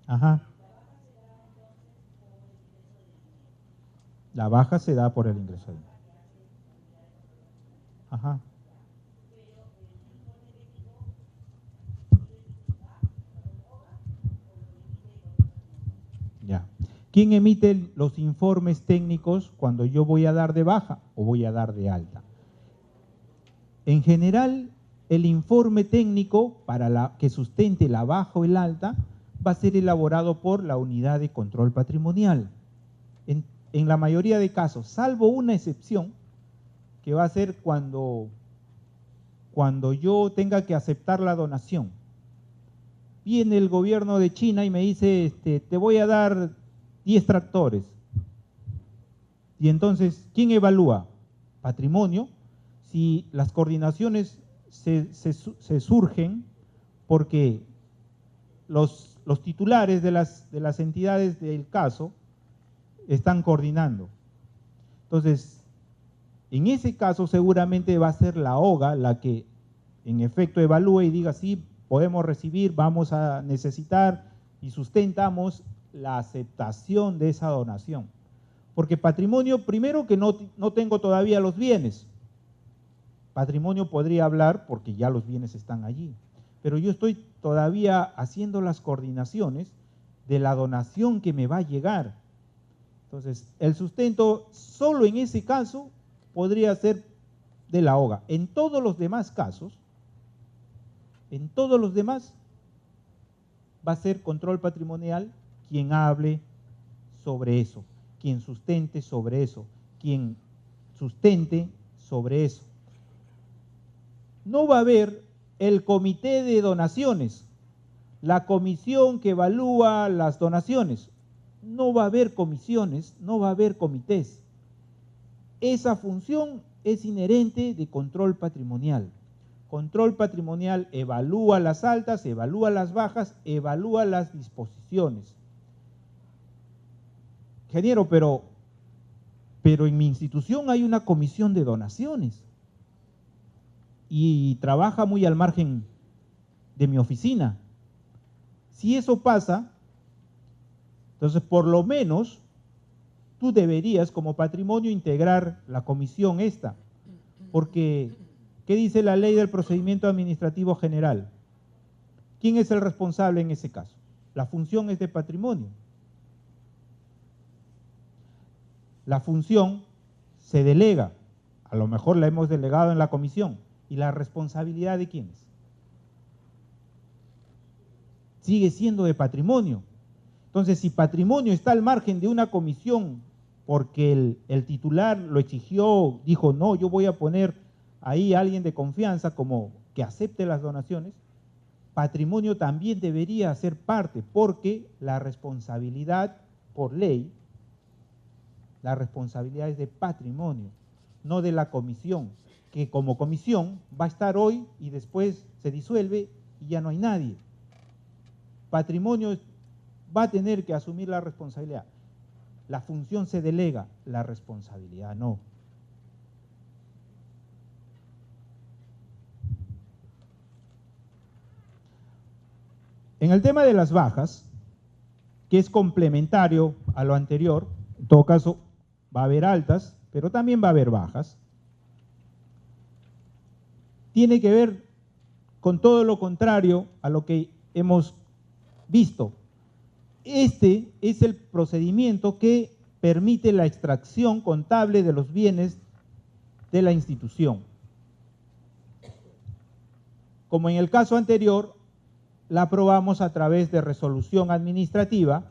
Speaker 1: Ajá. La baja se da por el ingreso. Ajá. Ya. ¿Quién emite los informes técnicos cuando yo voy a dar de baja o voy a dar de alta? En general, el informe técnico para que sustente la baja o el alta va a ser elaborado por la unidad de control patrimonial. En la mayoría de casos, salvo una excepción, que va a ser cuando yo tenga que aceptar la donación. Viene el gobierno de China y me dice, te voy a dar 10 tractores. Y entonces, ¿quién evalúa? Patrimonio. Si las coordinaciones se surgen porque los titulares de las entidades del caso están coordinando. Entonces, en ese caso seguramente va a ser la OGA la que en efecto evalúe y diga, sí, podemos recibir, vamos a necesitar y sustentamos la aceptación de esa donación. Porque patrimonio, primero que no tengo todavía los bienes. Patrimonio podría hablar porque ya los bienes están allí. Pero yo estoy todavía haciendo las coordinaciones de la donación que me va a llegar. Entonces, el sustento solo en ese caso podría ser de la OGA. En todos los demás casos, en todos los demás, va a ser control patrimonial quien hable sobre eso, quien sustente sobre eso, quien sustente sobre eso. No va a haber el comité de donaciones, la comisión que evalúa las donaciones. No va a haber comisiones, no va a haber comités. Esa función es inherente de control patrimonial. Control patrimonial evalúa las altas, evalúa las bajas, evalúa las disposiciones. Ingeniero, pero en mi institución hay una comisión de donaciones y trabaja muy al margen de mi oficina. Si eso pasa, entonces por lo menos tú deberías como patrimonio integrar la comisión esta, porque ¿qué dice la ley del procedimiento administrativo general? ¿Quién es el responsable en ese caso? La función es de patrimonio. La función se delega, a lo mejor la hemos delegado en la comisión, ¿y la responsabilidad de quién es? Sigue siendo de patrimonio. Entonces, si patrimonio está al margen de una comisión porque el titular lo exigió, dijo, no, yo voy a poner ahí a alguien de confianza como que acepte las donaciones, Patrimonio también debería ser parte, porque la responsabilidad por ley, la responsabilidad es de Patrimonio, no de la comisión, que como comisión va a estar hoy y después se disuelve y ya no hay nadie. Patrimonio va a tener que asumir la responsabilidad. La función se delega, la responsabilidad no. En el tema de las bajas, que es complementario a lo anterior, en todo caso va a haber altas, pero también va a haber bajas, tiene que ver con todo lo contrario a lo que hemos visto. Este es el procedimiento que permite la extracción contable de los bienes de la institución. Como en el caso anterior, la aprobamos a través de resolución administrativa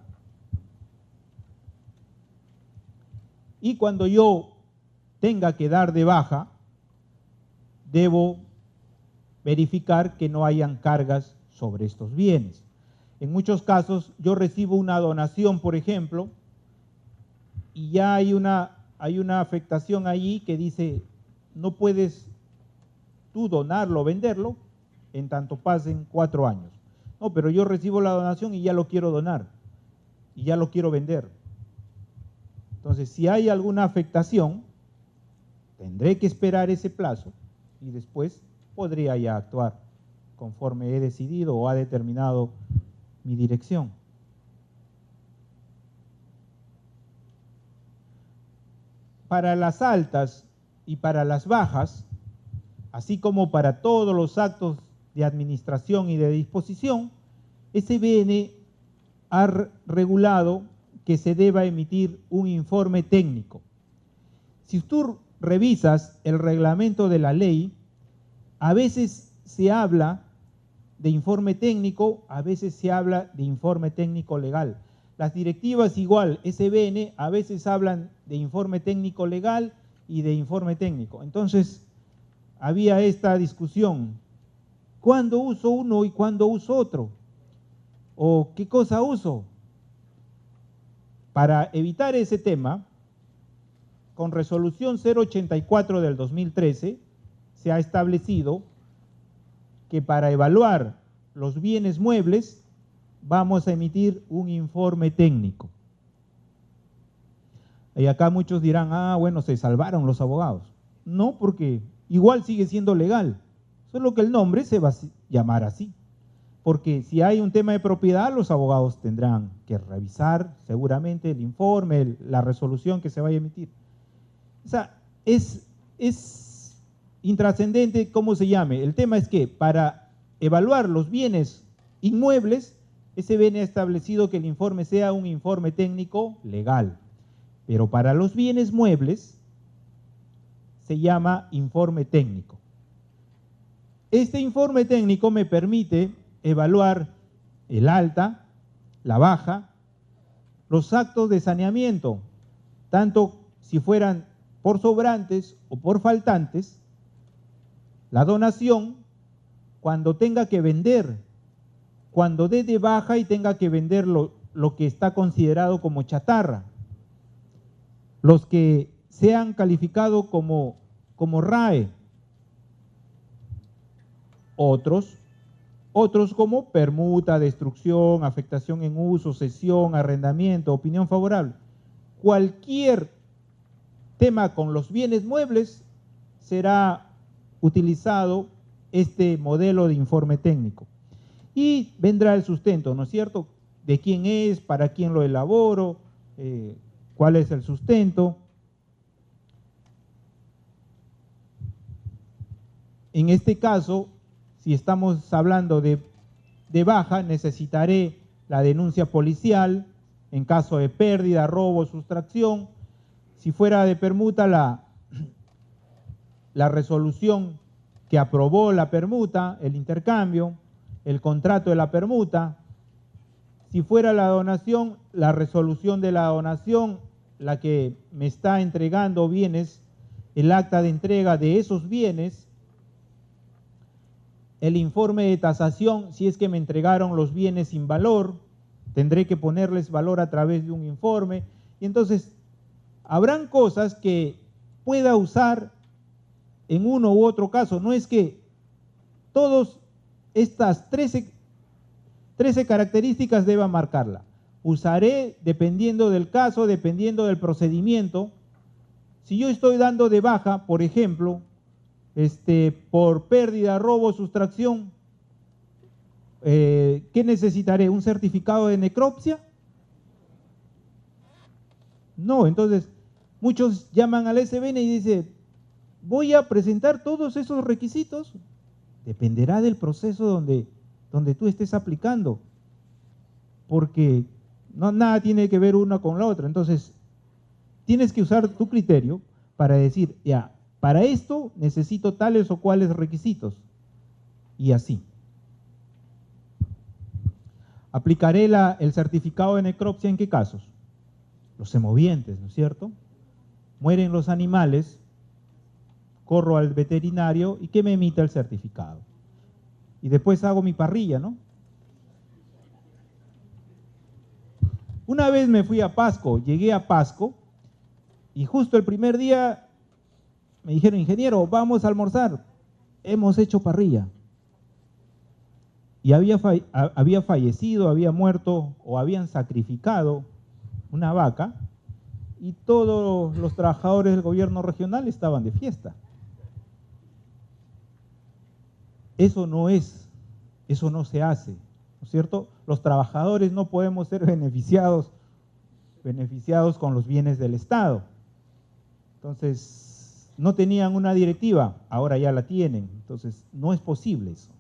Speaker 1: y cuando yo tenga que dar de baja, debo verificar que no hayan cargas sobre estos bienes. En muchos casos yo recibo una donación, por ejemplo, y ya hay una afectación ahí que dice, no puedes tú donarlo o venderlo en tanto pasen 4 años. No, pero yo recibo la donación y ya lo quiero donar, y ya lo quiero vender. Entonces, si hay alguna afectación, tendré que esperar ese plazo y después podría ya actuar conforme he decidido o ha determinado mi dirección. Para las altas y para las bajas, así como para todos los actos de administración y de disposición, SBN ha regulado que se deba emitir un informe técnico. Si tú revisas el reglamento de la ley, a veces se habla de informe técnico, a veces se habla de informe técnico legal. Las directivas igual, SBN, a veces hablan de informe técnico legal y de informe técnico. Entonces, había esta discusión. ¿Cuándo uso uno y cuándo uso otro? ¿O qué cosa uso? Para evitar ese tema, con resolución 084 del 2013, se ha establecido que para evaluar los bienes muebles vamos a emitir un informe técnico. Y acá muchos dirán, bueno, se salvaron los abogados. No, porque igual sigue siendo legal, solo que el nombre se va a llamar así. Porque si hay un tema de propiedad, los abogados tendrán que revisar seguramente el informe, la resolución que se vaya a emitir. O sea, es intrascendente cómo se llame. El tema es que para evaluar los bienes inmuebles, SBN ha establecido que el informe sea un informe técnico legal. Pero para los bienes muebles se llama informe técnico. Este informe técnico me permite evaluar el alta, la baja, los actos de saneamiento, tanto si fueran por sobrantes o por faltantes, la donación, cuando tenga que vender, cuando dé de baja y tenga que vender lo que está considerado como chatarra, los que sean calificados como RAE, otros como permuta, destrucción, afectación en uso, cesión, arrendamiento, opinión favorable. Cualquier tema con los bienes muebles será utilizado este modelo de informe técnico. Y vendrá el sustento, ¿no es cierto? ¿De quién es? ¿Para quién lo elaboro? ¿Cuál es el sustento? En este caso, si estamos hablando de baja, necesitaré la denuncia policial en caso de pérdida, robo, sustracción. Si fuera de permuta, la resolución que aprobó la permuta, el intercambio, el contrato de la permuta. Si fuera la donación, la resolución de la donación la que me está entregando bienes, el acta de entrega de esos bienes, el informe de tasación, si es que me entregaron los bienes sin valor, tendré que ponerles valor a través de un informe, y entonces habrán cosas que pueda usar en uno u otro caso. No es que todas estas 13 características deba marcarla. Usaré dependiendo del caso, dependiendo del procedimiento. Si yo estoy dando de baja, por ejemplo, por pérdida, robo, sustracción, ¿qué necesitaré? ¿Un certificado de necropsia? No, entonces muchos llaman al SBN y dicen, voy a presentar todos esos requisitos. Dependerá del proceso donde tú estés aplicando, porque no, nada tiene que ver una con la otra. Entonces, tienes que usar tu criterio para decir, ya, para esto necesito tales o cuales requisitos, y así. ¿Aplicaré el certificado de necropsia en qué casos? Los semovientes, ¿no es cierto? Mueren los animales, corro al veterinario y que me emita el certificado. Y después hago mi parrilla, ¿no? Una vez me fui a Pasco, llegué a Pasco, y justo el primer día me dijeron, ingeniero, vamos a almorzar. Hemos hecho parrilla. Y había fallecido, había muerto o habían sacrificado una vaca, y todos los trabajadores del gobierno regional estaban de fiesta. Eso no se hace, ¿no es cierto? Los trabajadores no podemos ser beneficiados con los bienes del Estado. Entonces, no tenían una directiva, ahora ya la tienen. Entonces, no es posible eso.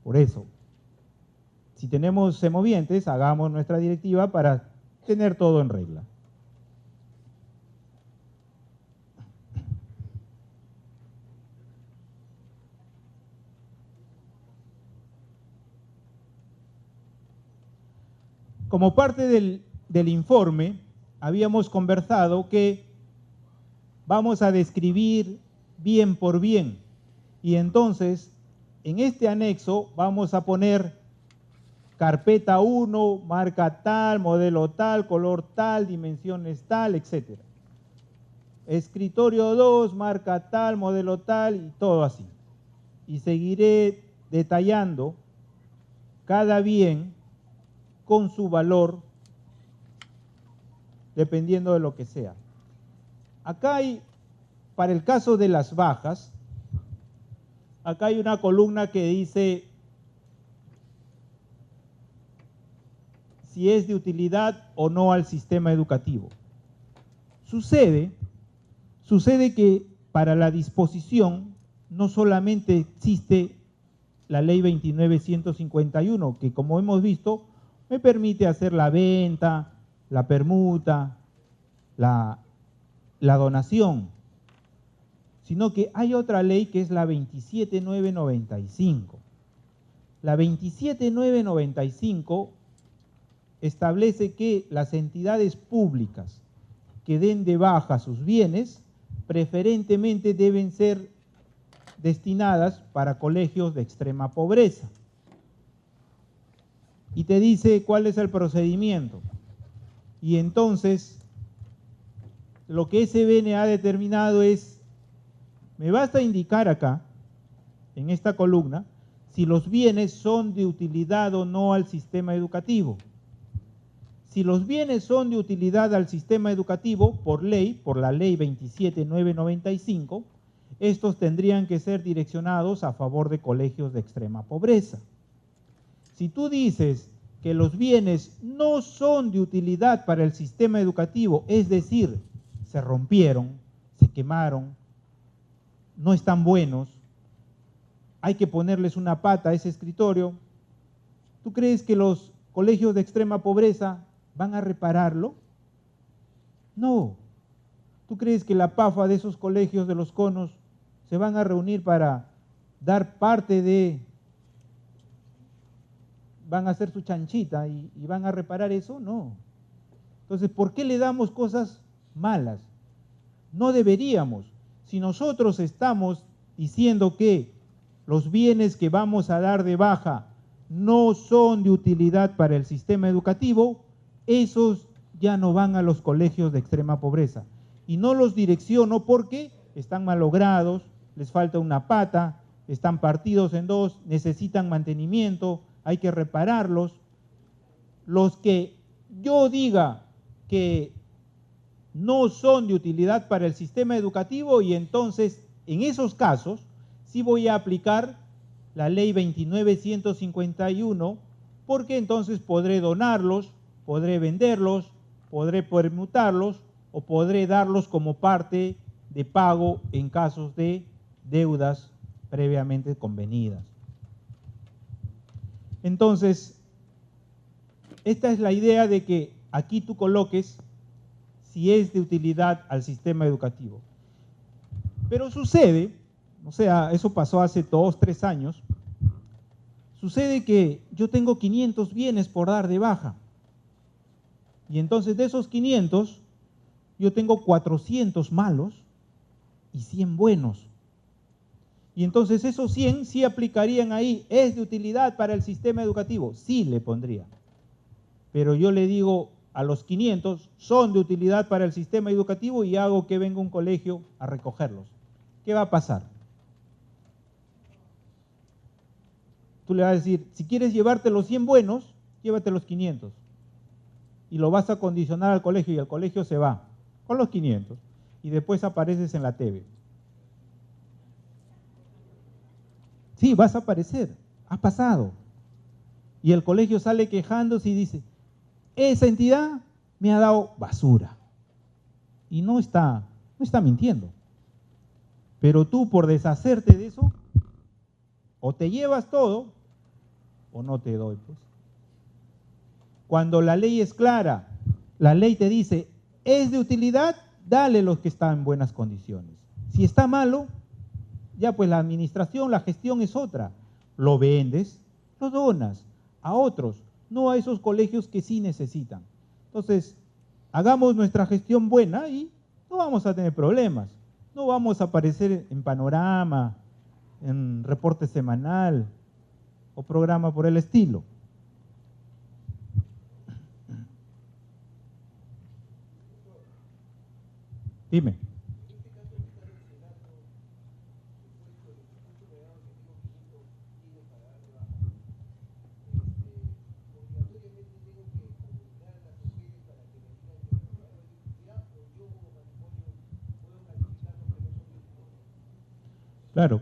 Speaker 1: Por eso, si tenemos semovientes, hagamos nuestra directiva para tener todo en regla. Como parte del informe, habíamos conversado que vamos a describir bien por bien, y entonces en este anexo vamos a poner carpeta 1, marca tal, modelo tal, color tal, dimensiones tal, etc. Escritorio 2, marca tal, modelo tal, y todo así. Y seguiré detallando cada bien con su valor, dependiendo de lo que sea. Acá hay, para el caso de las bajas, acá hay una columna que dice si es de utilidad o no al sistema educativo. Sucede que para la disposición no solamente existe la ley 29.151, que como hemos visto, me permite hacer la venta, la permuta, la donación, sino que hay otra ley que es la 27.995. La 27.995 establece que las entidades públicas que den de baja sus bienes, preferentemente deben ser destinadas para colegios de extrema pobreza. Y te dice cuál es el procedimiento. Y entonces, lo que SBN ha determinado es, me basta indicar acá, en esta columna, si los bienes son de utilidad o no al sistema educativo. Si los bienes son de utilidad al sistema educativo, por ley, por la ley 27.995, estos tendrían que ser direccionados a favor de colegios de extrema pobreza. Si tú dices que los bienes no son de utilidad para el sistema educativo, es decir, se rompieron, se quemaron, no están buenos, hay que ponerles una pata a ese escritorio, ¿tú crees que los colegios de extrema pobreza van a repararlo? No. ¿Tú crees que la PAFA de esos colegios de los conos se van a reunir para dar parte de, van a hacer su chanchita y van a reparar eso? No. Entonces, ¿por qué le damos cosas malas? No deberíamos. Si nosotros estamos diciendo que los bienes que vamos a dar de baja no son de utilidad para el sistema educativo, esos ya no van a los colegios de extrema pobreza. Y no los direcciono porque están malogrados, les falta una pata, están partidos en dos, necesitan mantenimiento, hay que repararlos. Los que yo diga que no son de utilidad para el sistema educativo, y entonces en esos casos sí voy a aplicar la ley 29.151, porque entonces podré donarlos, podré venderlos, podré permutarlos o podré darlos como parte de pago en casos de deudas previamente convenidas. Entonces, esta es la idea de que aquí tú coloques si es de utilidad al sistema educativo. Pero sucede, o sea, eso pasó hace 2, 3 años, sucede que yo tengo 500 bienes por dar de baja. Y entonces de esos 500, yo tengo 400 malos y 100 buenos. Y entonces esos 100 sí aplicarían ahí, ¿es de utilidad para el sistema educativo? Sí le pondría. Pero yo le digo a los 500, son de utilidad para el sistema educativo y hago que venga un colegio a recogerlos. ¿Qué va a pasar? Tú le vas a decir, si quieres llevarte los 100 buenos, llévate los 500. Y lo vas a condicionar al colegio y el colegio se va con los 500. Y después apareces en la TV. Sí, vas a aparecer. Ha pasado. Y el colegio sale quejándose y dice, esa entidad me ha dado basura. Y no está mintiendo. Pero tú, por deshacerte de eso, o te llevas todo o no te doy, pues. Cuando la ley es clara, la ley te dice, es de utilidad, dale los que están en buenas condiciones. Si está malo, ya pues la administración, la gestión es otra. Lo vendes, lo donas a otros, no a esos colegios que sí necesitan. Entonces, hagamos nuestra gestión buena y no vamos a tener problemas. No vamos a aparecer en Panorama, en reporte semanal o programa por el estilo. Dime. Claro,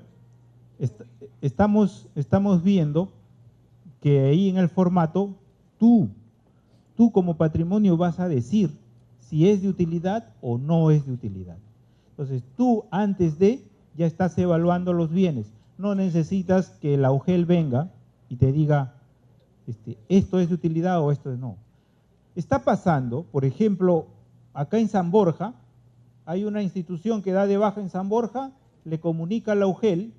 Speaker 1: estamos viendo que ahí en el formato, tú como patrimonio vas a decir si es de utilidad o no es de utilidad. Entonces tú antes de ya estás evaluando los bienes. No necesitas que la UGEL venga y te diga esto es de utilidad o esto no. Está pasando, por ejemplo, acá en San Borja, hay una institución que da de baja en San Borja, le comunica a la UGEL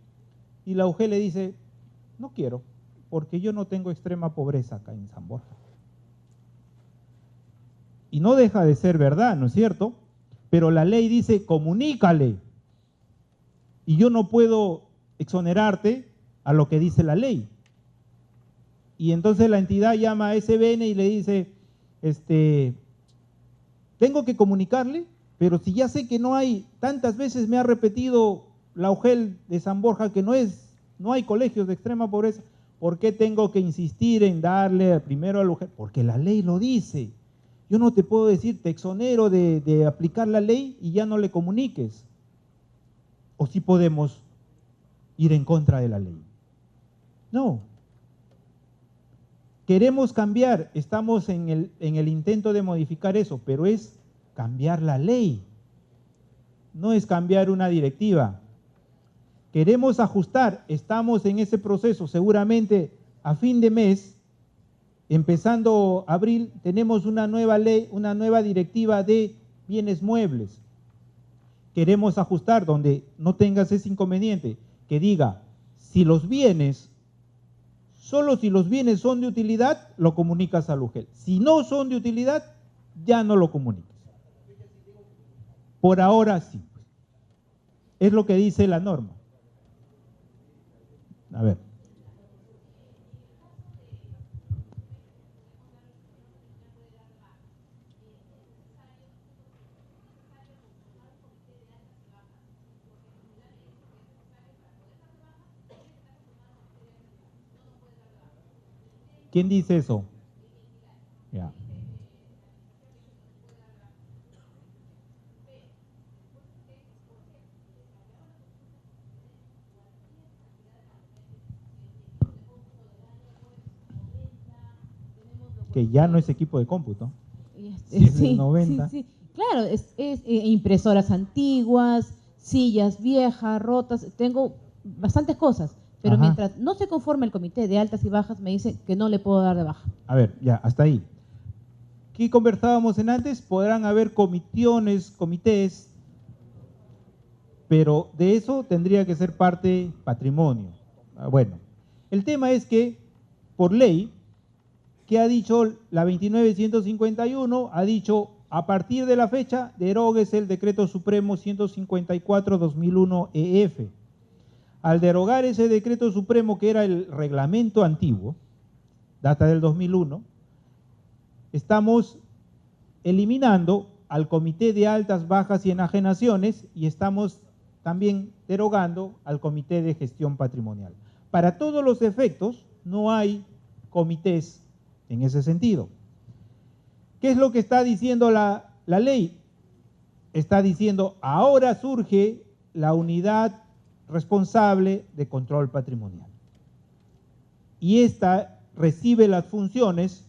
Speaker 1: y la UGEL le dice, no quiero, porque yo no tengo extrema pobreza acá en San Borja. Y no deja de ser verdad, ¿no es cierto? Pero la ley dice, comunícale. Y yo no puedo exonerarte a lo que dice la ley. Y entonces la entidad llama a SBN y le dice, tengo que comunicarle, pero si ya sé que no hay, tantas veces me ha repetido la UGEL de San Borja que no hay colegios de extrema pobreza, ¿por qué tengo que insistir en darle primero a la UGEL? Porque la ley lo dice. Yo no te puedo decir, te exonero de aplicar la ley y ya no le comuniques. ¿O sí podemos ir en contra de la ley? No. Queremos cambiar, estamos en el intento de modificar eso, pero es cambiar la ley, no es cambiar una directiva. Queremos ajustar, estamos en ese proceso, seguramente a fin de mes, empezando abril, tenemos una nueva ley, una nueva directiva de bienes muebles. Queremos ajustar donde no tengas ese inconveniente, que diga, si los bienes, solo si los bienes son de utilidad, lo comunicas al UGEL. Si no son de utilidad, ya no lo comuniques. Por ahora sí. Es lo que dice la norma. A ver. ¿Quién dice eso? Ya. Que ya no es equipo de cómputo. Si es del 90.
Speaker 3: Sí. Claro, impresoras antiguas, sillas viejas, rotas, tengo bastantes cosas, pero
Speaker 1: Ajá.
Speaker 3: mientras no se conforme el comité de altas y bajas, me dice que no le puedo dar de baja.
Speaker 1: A ver, ya, hasta ahí. ¿Qué conversábamos en antes? Podrán haber comités, pero de eso tendría que ser parte patrimonio. Bueno, el tema es que, por ley, ¿qué ha dicho la 29.151? Ha dicho, a partir de la fecha, deróguese el Decreto Supremo 154/2001 EF. Al derogar ese Decreto Supremo, que era el reglamento antiguo, data del 2001, estamos eliminando al Comité de Altas, Bajas y Enajenaciones y estamos también derogando al Comité de Gestión Patrimonial. Para todos los efectos, no hay comités en ese sentido. ¿Qué es lo que está diciendo la ley? Está diciendo, ahora surge la unidad responsable de control patrimonial. Y esta recibe las funciones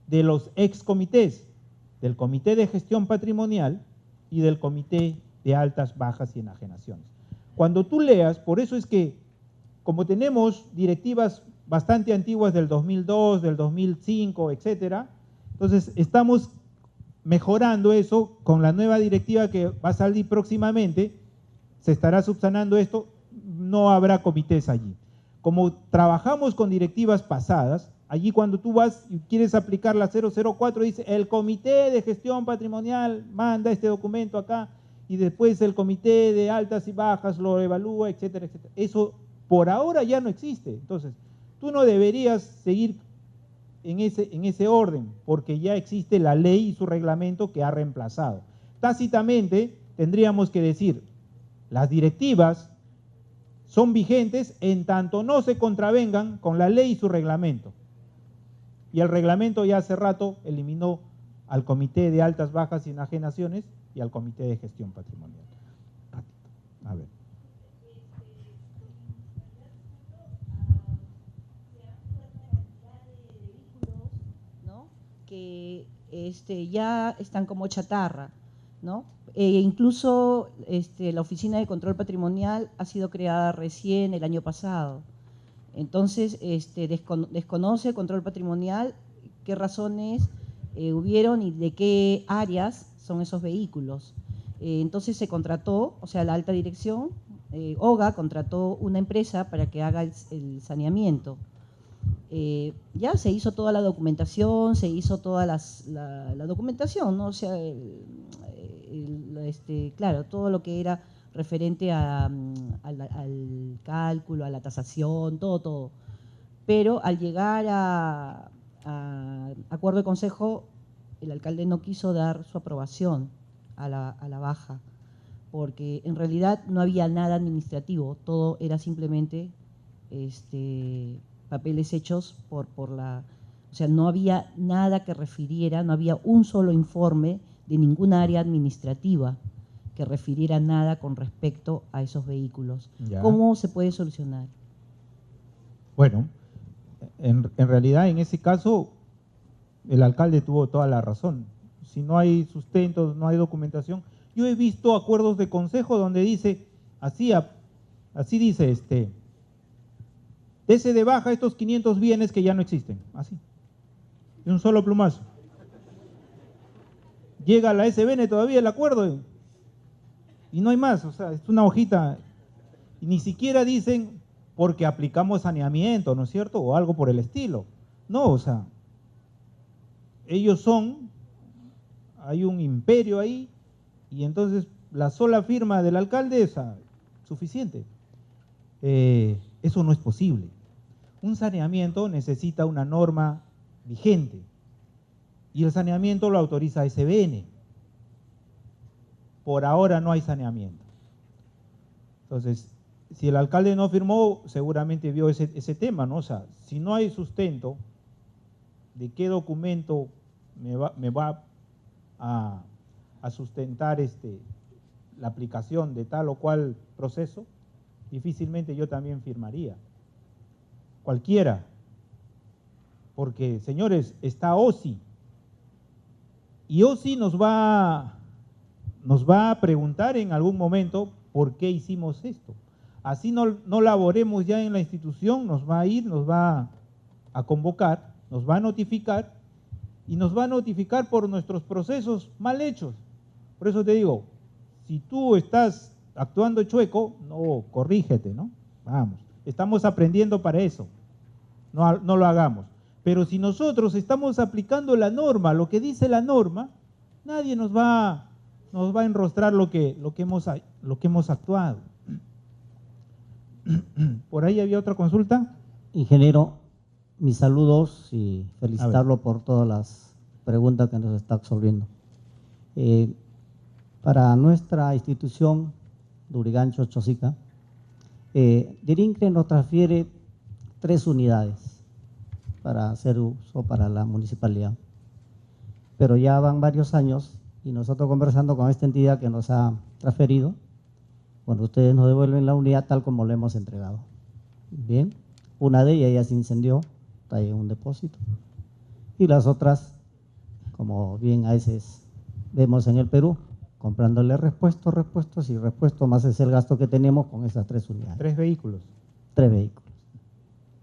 Speaker 1: de los excomités, del Comité de Gestión Patrimonial y del Comité de Altas, Bajas y Enajenaciones. Cuando tú leas, por eso es que, como tenemos directivas bastante antiguas del 2002, del 2005, etcétera, entonces estamos mejorando eso con la nueva directiva que va a salir próximamente, se estará subsanando esto, no habrá comités allí. Como trabajamos con directivas pasadas, allí cuando tú vas y quieres aplicar la 004, dice, el Comité de Gestión Patrimonial manda este documento acá, y después el Comité de Altas y Bajas lo evalúa, etcétera, etcétera. Eso por ahora ya no existe. Entonces, tú no deberías seguir en ese orden, porque ya existe la ley y su reglamento que ha reemplazado. Tácitamente tendríamos que decir, las directivas son vigentes en tanto no se contravengan con la ley y su reglamento. Y el reglamento ya hace rato eliminó al Comité de Altas, Bajas y Enajenaciones y al Comité de Gestión Patrimonial. A ver.
Speaker 2: Que ya están como chatarra, ¿no? Incluso la Oficina de Control Patrimonial ha sido creada recién el año pasado. Entonces, desconoce el control patrimonial qué razones hubieron y de qué áreas son esos vehículos. Entonces se contrató, o sea, la alta dirección, OGA contrató una empresa para que haga el saneamiento. Ya se hizo toda la documentación, se hizo toda la documentación, ¿no? O sea, claro, todo lo que era referente al cálculo, a la tasación, todo. Pero al llegar a acuerdo de consejo, el alcalde no quiso dar su aprobación a la baja, porque en realidad no había nada administrativo, todo era simplemente papeles hechos o sea, no había nada que refiriera, no había un solo informe de ninguna área administrativa que refiriera nada con respecto a esos vehículos.
Speaker 1: Ya.
Speaker 2: ¿Cómo se puede solucionar?
Speaker 1: Bueno, en realidad en ese caso el alcalde tuvo toda la razón. Si no hay sustentos, no hay documentación. Yo he visto acuerdos de consejo donde dice, así dice, dese de baja estos 500 bienes que ya no existen, así, de un solo plumazo. Llega a la SBN todavía el acuerdo y no hay más, o sea, es una hojita, y ni siquiera dicen porque aplicamos saneamiento, ¿no es cierto? O algo por el estilo. No, o sea, ellos son hay un imperio ahí, y entonces la sola firma del alcalde es suficiente. Eso no es posible. Un saneamiento necesita una norma vigente, y el saneamiento lo autoriza SBN. Por ahora no hay saneamiento. Entonces, si el alcalde no firmó, seguramente vio ese tema, ¿no? O sea, si no hay sustento, ¿de qué documento me va a sustentar la aplicación de tal o cual proceso? Difícilmente yo también firmaría. Cualquiera. Porque, señores, está OSI. Y OSI nos va a preguntar en algún momento por qué hicimos esto. Así no laboremos ya en la institución, nos va a ir, nos va a convocar, nos va a notificar, y nos va a notificar por nuestros procesos mal hechos. Por eso te digo, si tú estás actuando chueco, no, corrígete, ¿no? Vamos, estamos aprendiendo para eso, no lo hagamos. Pero si nosotros estamos aplicando la norma, lo que dice la norma, nadie nos va a enrostrar lo que hemos actuado. Por ahí había otra consulta.
Speaker 4: Ingeniero, mis saludos y felicitarlo por todas las preguntas que nos está absolviendo. Para nuestra institución, Lurigancho Chosica, Dirincre nos transfiere 3 unidades para hacer uso para la municipalidad. Pero ya van varios años y nosotros conversando con esta entidad que nos ha transferido, bueno, ustedes nos devuelven la unidad tal como la hemos entregado. Bien, una de ellas ya se incendió, está ahí en un depósito. Y las otras, como bien a veces vemos en el Perú, comprándole repuestos, más es el gasto que tenemos con esas 3 unidades.
Speaker 1: 3 vehículos.
Speaker 4: 3 vehículos.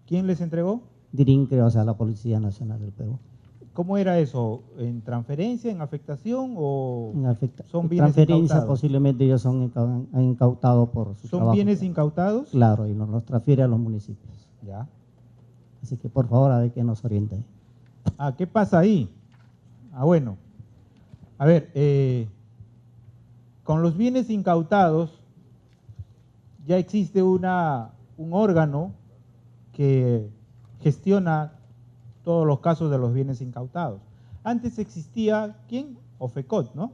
Speaker 1: ¿Quién les entregó?
Speaker 4: Dirincre, o sea, la Policía Nacional del Perú.
Speaker 1: ¿Cómo era eso? ¿En transferencia, en afectación o son bienes
Speaker 4: transferencia
Speaker 1: incautados?
Speaker 4: Posiblemente ellos han incautado por su trabajo.
Speaker 1: ¿Son bienes incautados?
Speaker 4: Claro, y nos los transfiere a los municipios.
Speaker 1: Ya.
Speaker 4: Así que por favor, a ver que nos oriente.
Speaker 1: ¿Qué pasa ahí? Bueno. A ver, con los bienes incautados ya existe un órgano que gestiona todos los casos de los bienes incautados. Antes existía, ¿quién? OFECOT, ¿no?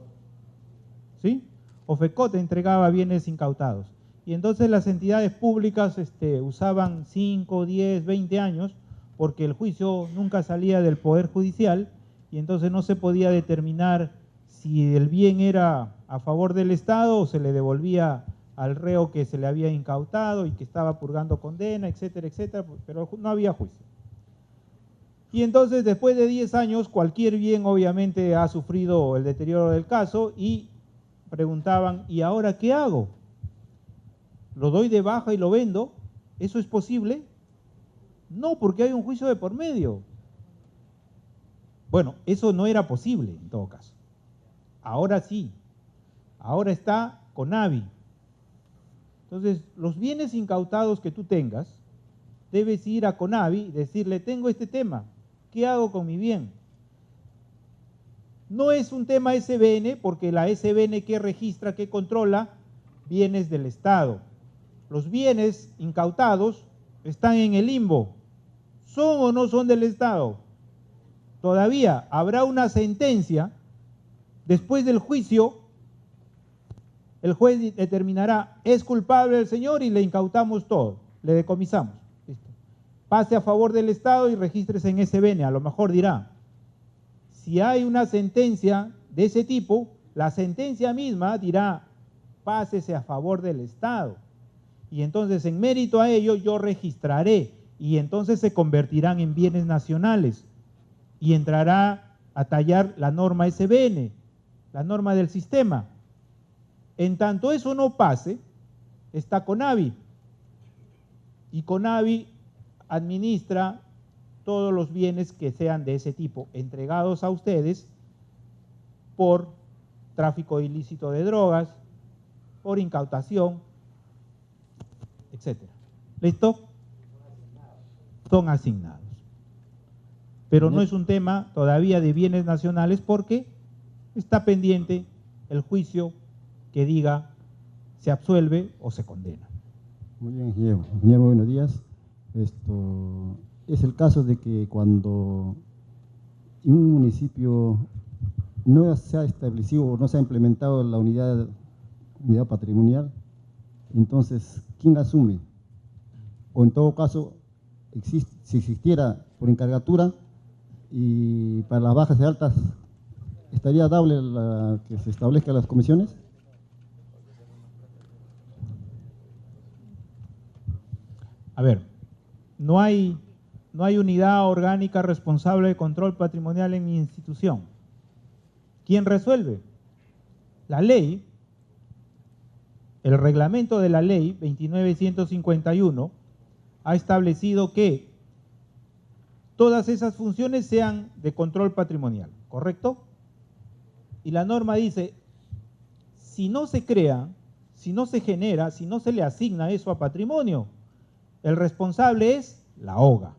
Speaker 1: ¿Sí? OFECOT entregaba bienes incautados. Y entonces las entidades públicas usaban 5, 10, 20 años, porque el juicio nunca salía del Poder Judicial, y entonces no se podía determinar si el bien era a favor del Estado o se le devolvía al reo que se le había incautado y que estaba purgando condena, etcétera, etcétera, pero no había juicio. Y entonces, después de 10 años, cualquier bien obviamente ha sufrido el deterioro del caso y preguntaban, ¿y ahora qué hago? ¿Lo doy de baja y lo vendo? ¿Eso es posible? No, porque hay un juicio de por medio. Bueno, eso no era posible en todo caso. Ahora sí. Ahora está CONAVI. Entonces, los bienes incautados que tú tengas, debes ir a CONAVI y decirle, tengo este tema, ¿qué hago con mi bien? No es un tema SBN, porque la SBN que registra, que controla, bienes del Estado. Los bienes incautados están en el limbo. ¿Son o no son del Estado? Todavía habrá una sentencia. Después del juicio, el juez determinará, es culpable el señor y le incautamos todo, le decomisamos. Listo. Pase a favor del Estado y regístrese en SBN, a lo mejor dirá. Si hay una sentencia de ese tipo, la sentencia misma dirá, pásese a favor del Estado. Y entonces en mérito a ello yo registraré y entonces se convertirán en bienes nacionales y entrará a tallar la norma SBN, la norma del sistema. En tanto eso no pase, está CONAVI, y CONAVI administra todos los bienes que sean de ese tipo, entregados a ustedes por tráfico ilícito de drogas, por incautación, etc. ¿Listo? Son asignados. Pero no es un tema todavía de bienes nacionales porque está pendiente el juicio que diga se absuelve o se condena.
Speaker 5: Muy bien, ingeniero. Ingeniero, buenos días. Esto es el caso de que cuando en un municipio no se ha establecido o no se ha implementado la unidad patrimonial, entonces, ¿quién asume? O en todo caso, si existiera por encargatura y para las bajas y altas, ¿estaría dable la que se establezcan las comisiones?
Speaker 1: A ver, no hay unidad orgánica responsable de control patrimonial en mi institución. ¿Quién resuelve? La ley, el reglamento de la ley 29.151 ha establecido que todas esas funciones sean de control patrimonial, ¿correcto? Y la norma dice, si no se crea, si no se genera, si no se le asigna eso a patrimonio, el responsable es la OGA,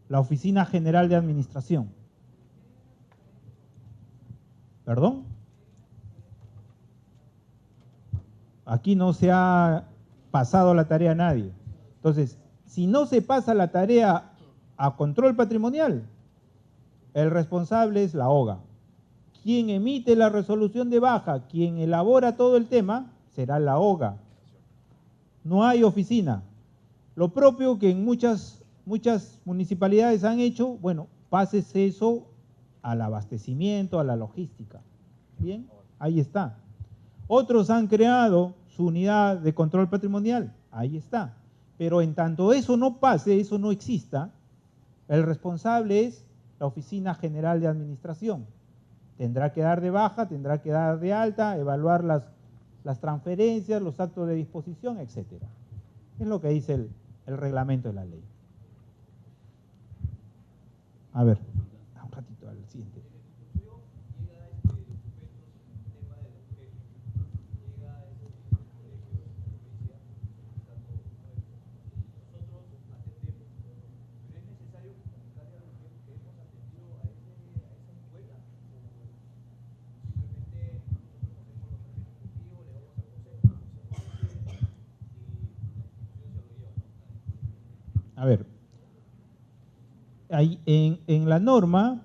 Speaker 1: la Oficina General de Administración. ¿Perdón? Aquí no se ha pasado la tarea a nadie. Entonces, si no se pasa la tarea a control patrimonial, el responsable es la OGA. Quien emite la resolución de baja, quien elabora todo el tema, será la OGA. No hay oficina. Lo propio que en muchas municipalidades han hecho, bueno, pásese eso al abastecimiento, a la logística. Bien, ahí está. Otros han creado su unidad de control patrimonial, ahí está. Pero en tanto eso no pase, eso no exista, el responsable es la Oficina General de Administración. Tendrá que dar de baja, tendrá que dar de alta, evaluar las transferencias, los actos de disposición, etc. Es lo que dice el reglamento de la ley. A ver, un ratito al siguiente. A ver, ahí en la norma,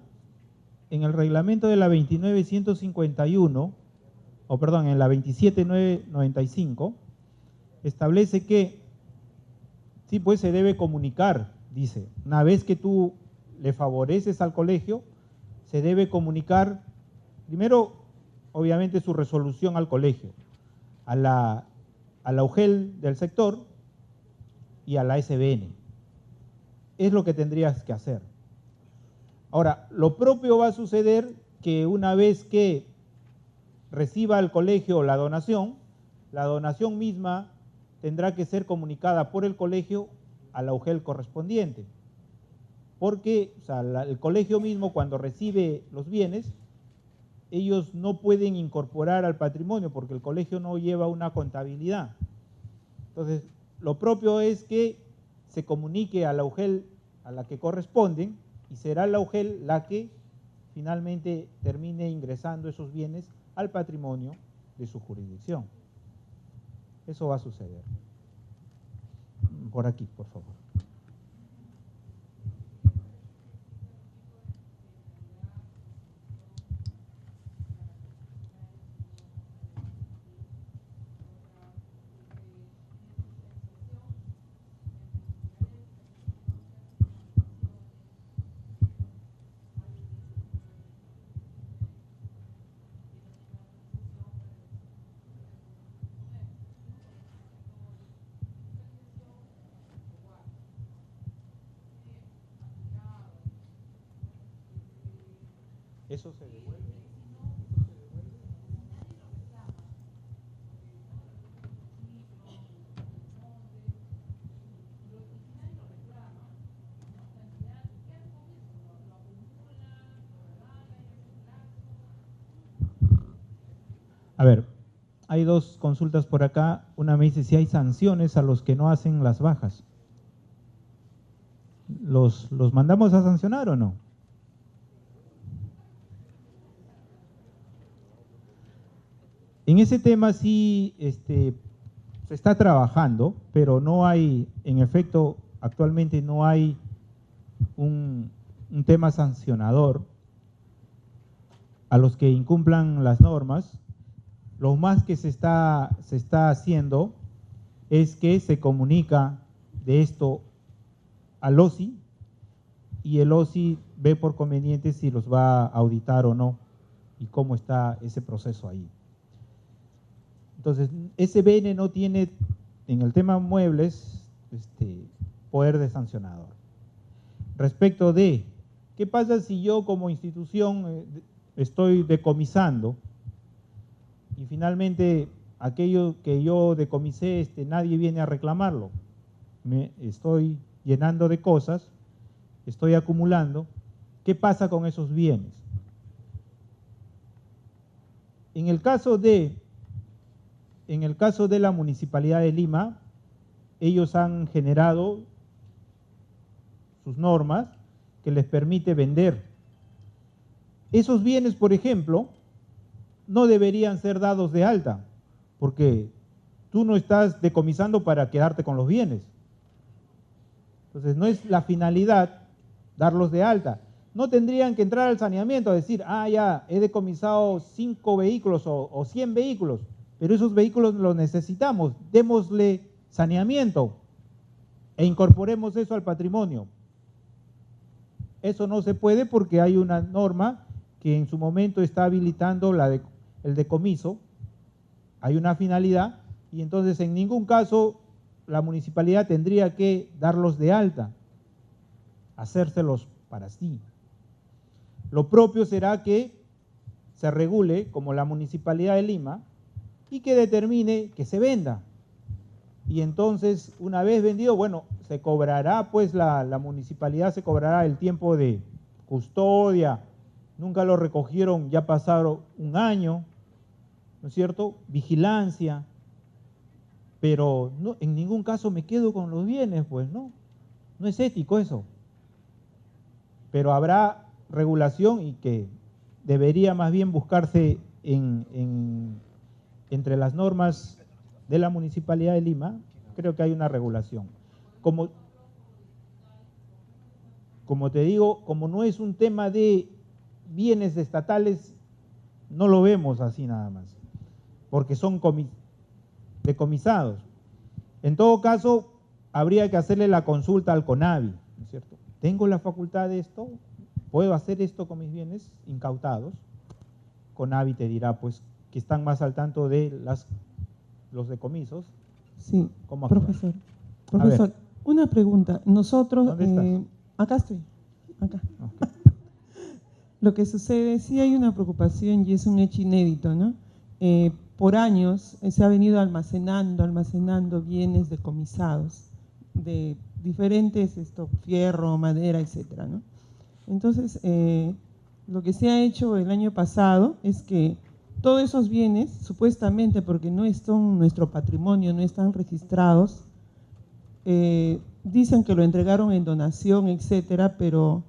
Speaker 1: en el reglamento de la 29.151, o perdón, en la 27.995, establece que sí, pues se debe comunicar, dice, una vez que tú le favoreces al colegio, se debe comunicar, primero, obviamente, su resolución al colegio, a la UGEL del sector y a la SBN. Es lo que tendrías que hacer. Ahora, lo propio va a suceder que una vez que reciba el colegio la donación misma tendrá que ser comunicada por el colegio a la UGEL correspondiente. Porque el colegio mismo, cuando recibe los bienes, ellos no pueden incorporar al patrimonio porque el colegio no lleva una contabilidad. Entonces, lo propio es que se comunique a la UGEL a la que corresponden y será la UGEL la que finalmente termine ingresando esos bienes al patrimonio de su jurisdicción. Eso va a suceder. Por aquí, por favor. Eso se devuelve. A ver, hay dos consultas por acá. Una me dice si hay sanciones a los que no hacen las bajas. ¿Los mandamos a sancionar o no? En ese tema sí se está trabajando, pero no hay, en efecto, actualmente no hay un tema sancionador a los que incumplan las normas. Lo más que se está haciendo es que se comunica de esto al OSI y el OSI ve por conveniente si los va a auditar o no y cómo está ese proceso ahí. Entonces, SBN no tiene, en el tema muebles, poder de sancionador. Respecto de, ¿qué pasa si yo como institución estoy decomisando y finalmente aquello que yo decomisé, nadie viene a reclamarlo? Me estoy llenando de cosas, estoy acumulando. ¿Qué pasa con esos bienes? En el caso de la Municipalidad de Lima, ellos han generado sus normas que les permite vender. Esos bienes, por ejemplo, no deberían ser dados de alta, porque tú no estás decomisando para quedarte con los bienes. Entonces, no es la finalidad darlos de alta. No tendrían que entrar al saneamiento a decir, ya, he decomisado 5 vehículos o 100 vehículos, pero esos vehículos los necesitamos, démosle saneamiento e incorporemos eso al patrimonio. Eso no se puede porque hay una norma que en su momento está habilitando el decomiso, hay una finalidad, y entonces en ningún caso la municipalidad tendría que darlos de alta, hacérselos para sí. Lo propio será que se regule como la Municipalidad de Lima y que determine que se venda. Y entonces, una vez vendido, bueno, se cobrará, pues la municipalidad se cobrará el tiempo de custodia, nunca lo recogieron, ya pasaron un año, ¿no es cierto? Vigilancia, pero no, en ningún caso me quedo con los bienes, pues, ¿no? No es ético eso. Pero habrá regulación y que debería más bien buscarse entre las normas de la Municipalidad de Lima, creo que hay una regulación. Como te digo, como no es un tema de bienes estatales, no lo vemos así nada más, porque son decomisados. En todo caso, habría que hacerle la consulta al CONAVI, ¿no es cierto? ¿Tengo la facultad de esto? ¿Puedo hacer esto con mis bienes incautados? CONAVI te dirá, pues, que están más al tanto de los decomisos.
Speaker 6: Sí,
Speaker 1: ¿Cómo actuar?
Speaker 6: Profesor, una pregunta. Nosotros,
Speaker 1: ¿Dónde estás?
Speaker 6: acá estoy, acá.
Speaker 1: Okay.
Speaker 6: Lo que sucede, sí hay una preocupación y es un hecho inédito, ¿no? Por años se ha venido almacenando bienes decomisados de diferentes, fierro, madera, etcétera, ¿no? Entonces, lo que se ha hecho el año pasado es que todos esos bienes, supuestamente porque no están en nuestro patrimonio, no están registrados, dicen que lo entregaron en donación, etcétera, pero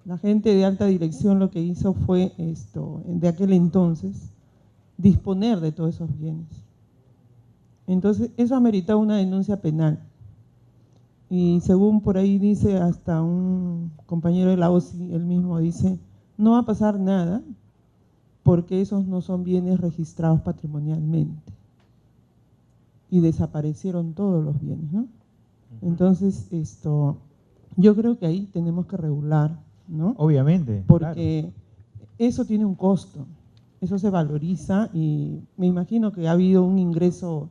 Speaker 6: la gente de alta dirección lo que hizo fue de aquel entonces, disponer de todos esos bienes. Entonces, eso ha meritado una denuncia penal. Y según por ahí dice hasta un compañero de la OSI, él mismo dice, no va a pasar nada porque esos no son bienes registrados patrimonialmente. Y desaparecieron todos los bienes, ¿no? Entonces, yo creo que ahí tenemos que regular, ¿no?
Speaker 1: Obviamente.
Speaker 6: Porque eso tiene un costo, eso se valoriza y me imagino que ha habido un ingreso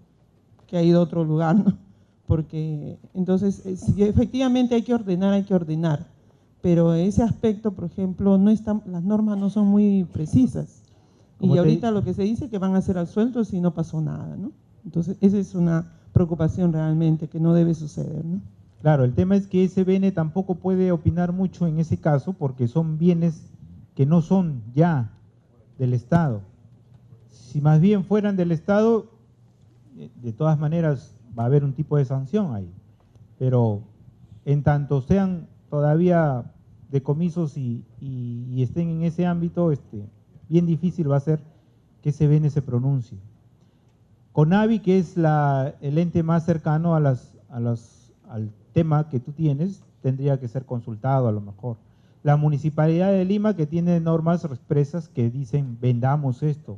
Speaker 6: que ha ido a otro lugar, ¿no? Porque entonces, si efectivamente hay que ordenar, pero ese aspecto, por ejemplo, las normas no son muy precisas. Y ahorita lo que se dice es que van a ser absueltos y no pasó nada, ¿no? Entonces, esa es una preocupación realmente que no debe suceder, ¿no?
Speaker 1: Claro, el tema es que SBN tampoco puede opinar mucho en ese caso porque son bienes que no son ya del Estado. Si más bien fueran del Estado, de todas maneras va a haber un tipo de sanción ahí. Pero en tanto sean todavía decomisos y estén en ese ámbito, bien difícil va a ser que SBN se pronuncie. CONAVI, que es el ente más cercano al tema que tú tienes, tendría que ser consultado a lo mejor. La Municipalidad de Lima, que tiene normas expresas que dicen vendamos esto,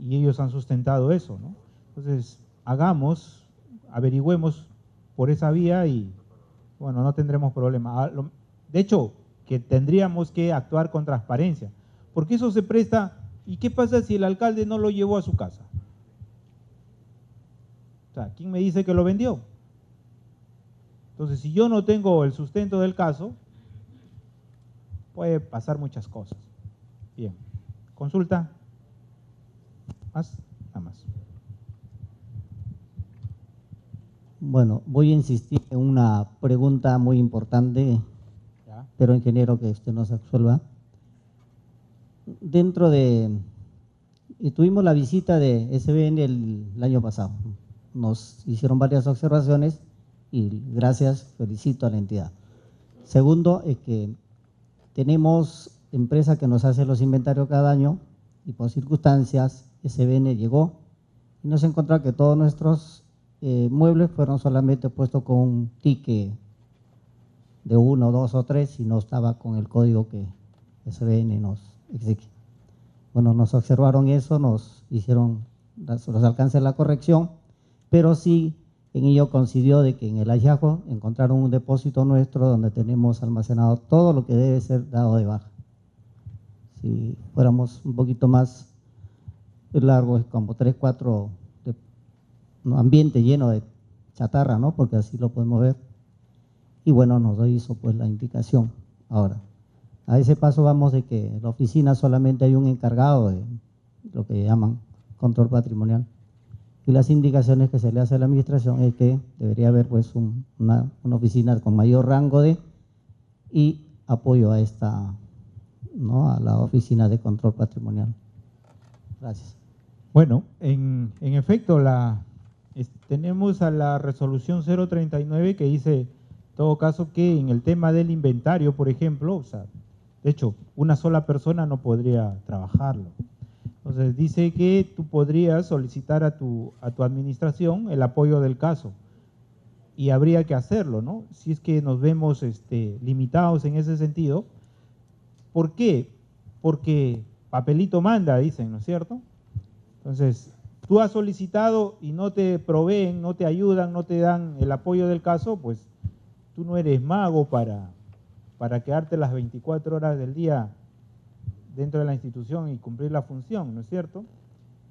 Speaker 1: y ellos han sustentado eso, ¿no? Entonces, averigüemos por esa vía y, bueno, no tendremos problema. De hecho, que tendríamos que actuar con transparencia, porque eso se presta. ¿Y qué pasa si el alcalde no lo llevó a su casa? O sea, ¿quién me dice que lo vendió? Entonces, si yo no tengo el sustento del caso, puede pasar muchas cosas. Bien. ¿Consulta? ¿Más? Nada más.
Speaker 4: Bueno, voy a insistir en una pregunta muy importante,
Speaker 1: ¿Ya?
Speaker 4: pero ingeniero que usted nos absuelva. Y tuvimos la visita de SBN el año pasado. Nos hicieron varias observaciones y gracias, felicito a la entidad. Segundo, es que tenemos empresa que nos hace los inventarios cada año y por circunstancias SBN llegó y nos encontró que todos nuestros muebles fueron solamente puestos con un ticket de 1, 2 o 3 y no estaba con el código que SBN nos exige. Bueno, nos observaron eso, nos hicieron los alcances de la corrección, pero sí en ello coincidió de que en el hallazgo encontraron un depósito nuestro donde tenemos almacenado todo lo que debe ser dado de baja. Si fuéramos un poquito más largos, como 3, 4 ambiente lleno de chatarra, ¿no? Porque así lo podemos ver. Y bueno, nos hizo pues la indicación. Ahora, a ese paso vamos de que en la oficina solamente hay un encargado de lo que llaman control patrimonial. Y las indicaciones que se le hace a la administración es que debería haber pues una oficina con mayor rango y apoyo a esta, ¿no? A la oficina de control patrimonial. Gracias.
Speaker 1: Bueno, en efecto, tenemos a la resolución 039 que dice, en todo caso, que en el tema del inventario, por ejemplo, o sea, de hecho, una sola persona no podría trabajarlo. Entonces, dice que tú podrías solicitar a tu administración el apoyo del caso y habría que hacerlo, ¿no? Si es que nos vemos limitados en ese sentido. ¿Por qué? Porque papelito manda, dicen, ¿no es cierto? Entonces, tú has solicitado y no te proveen, no te ayudan, no te dan el apoyo del caso, pues tú no eres mago para quedarte las 24 horas del día dentro de la institución y cumplir la función, ¿no es cierto?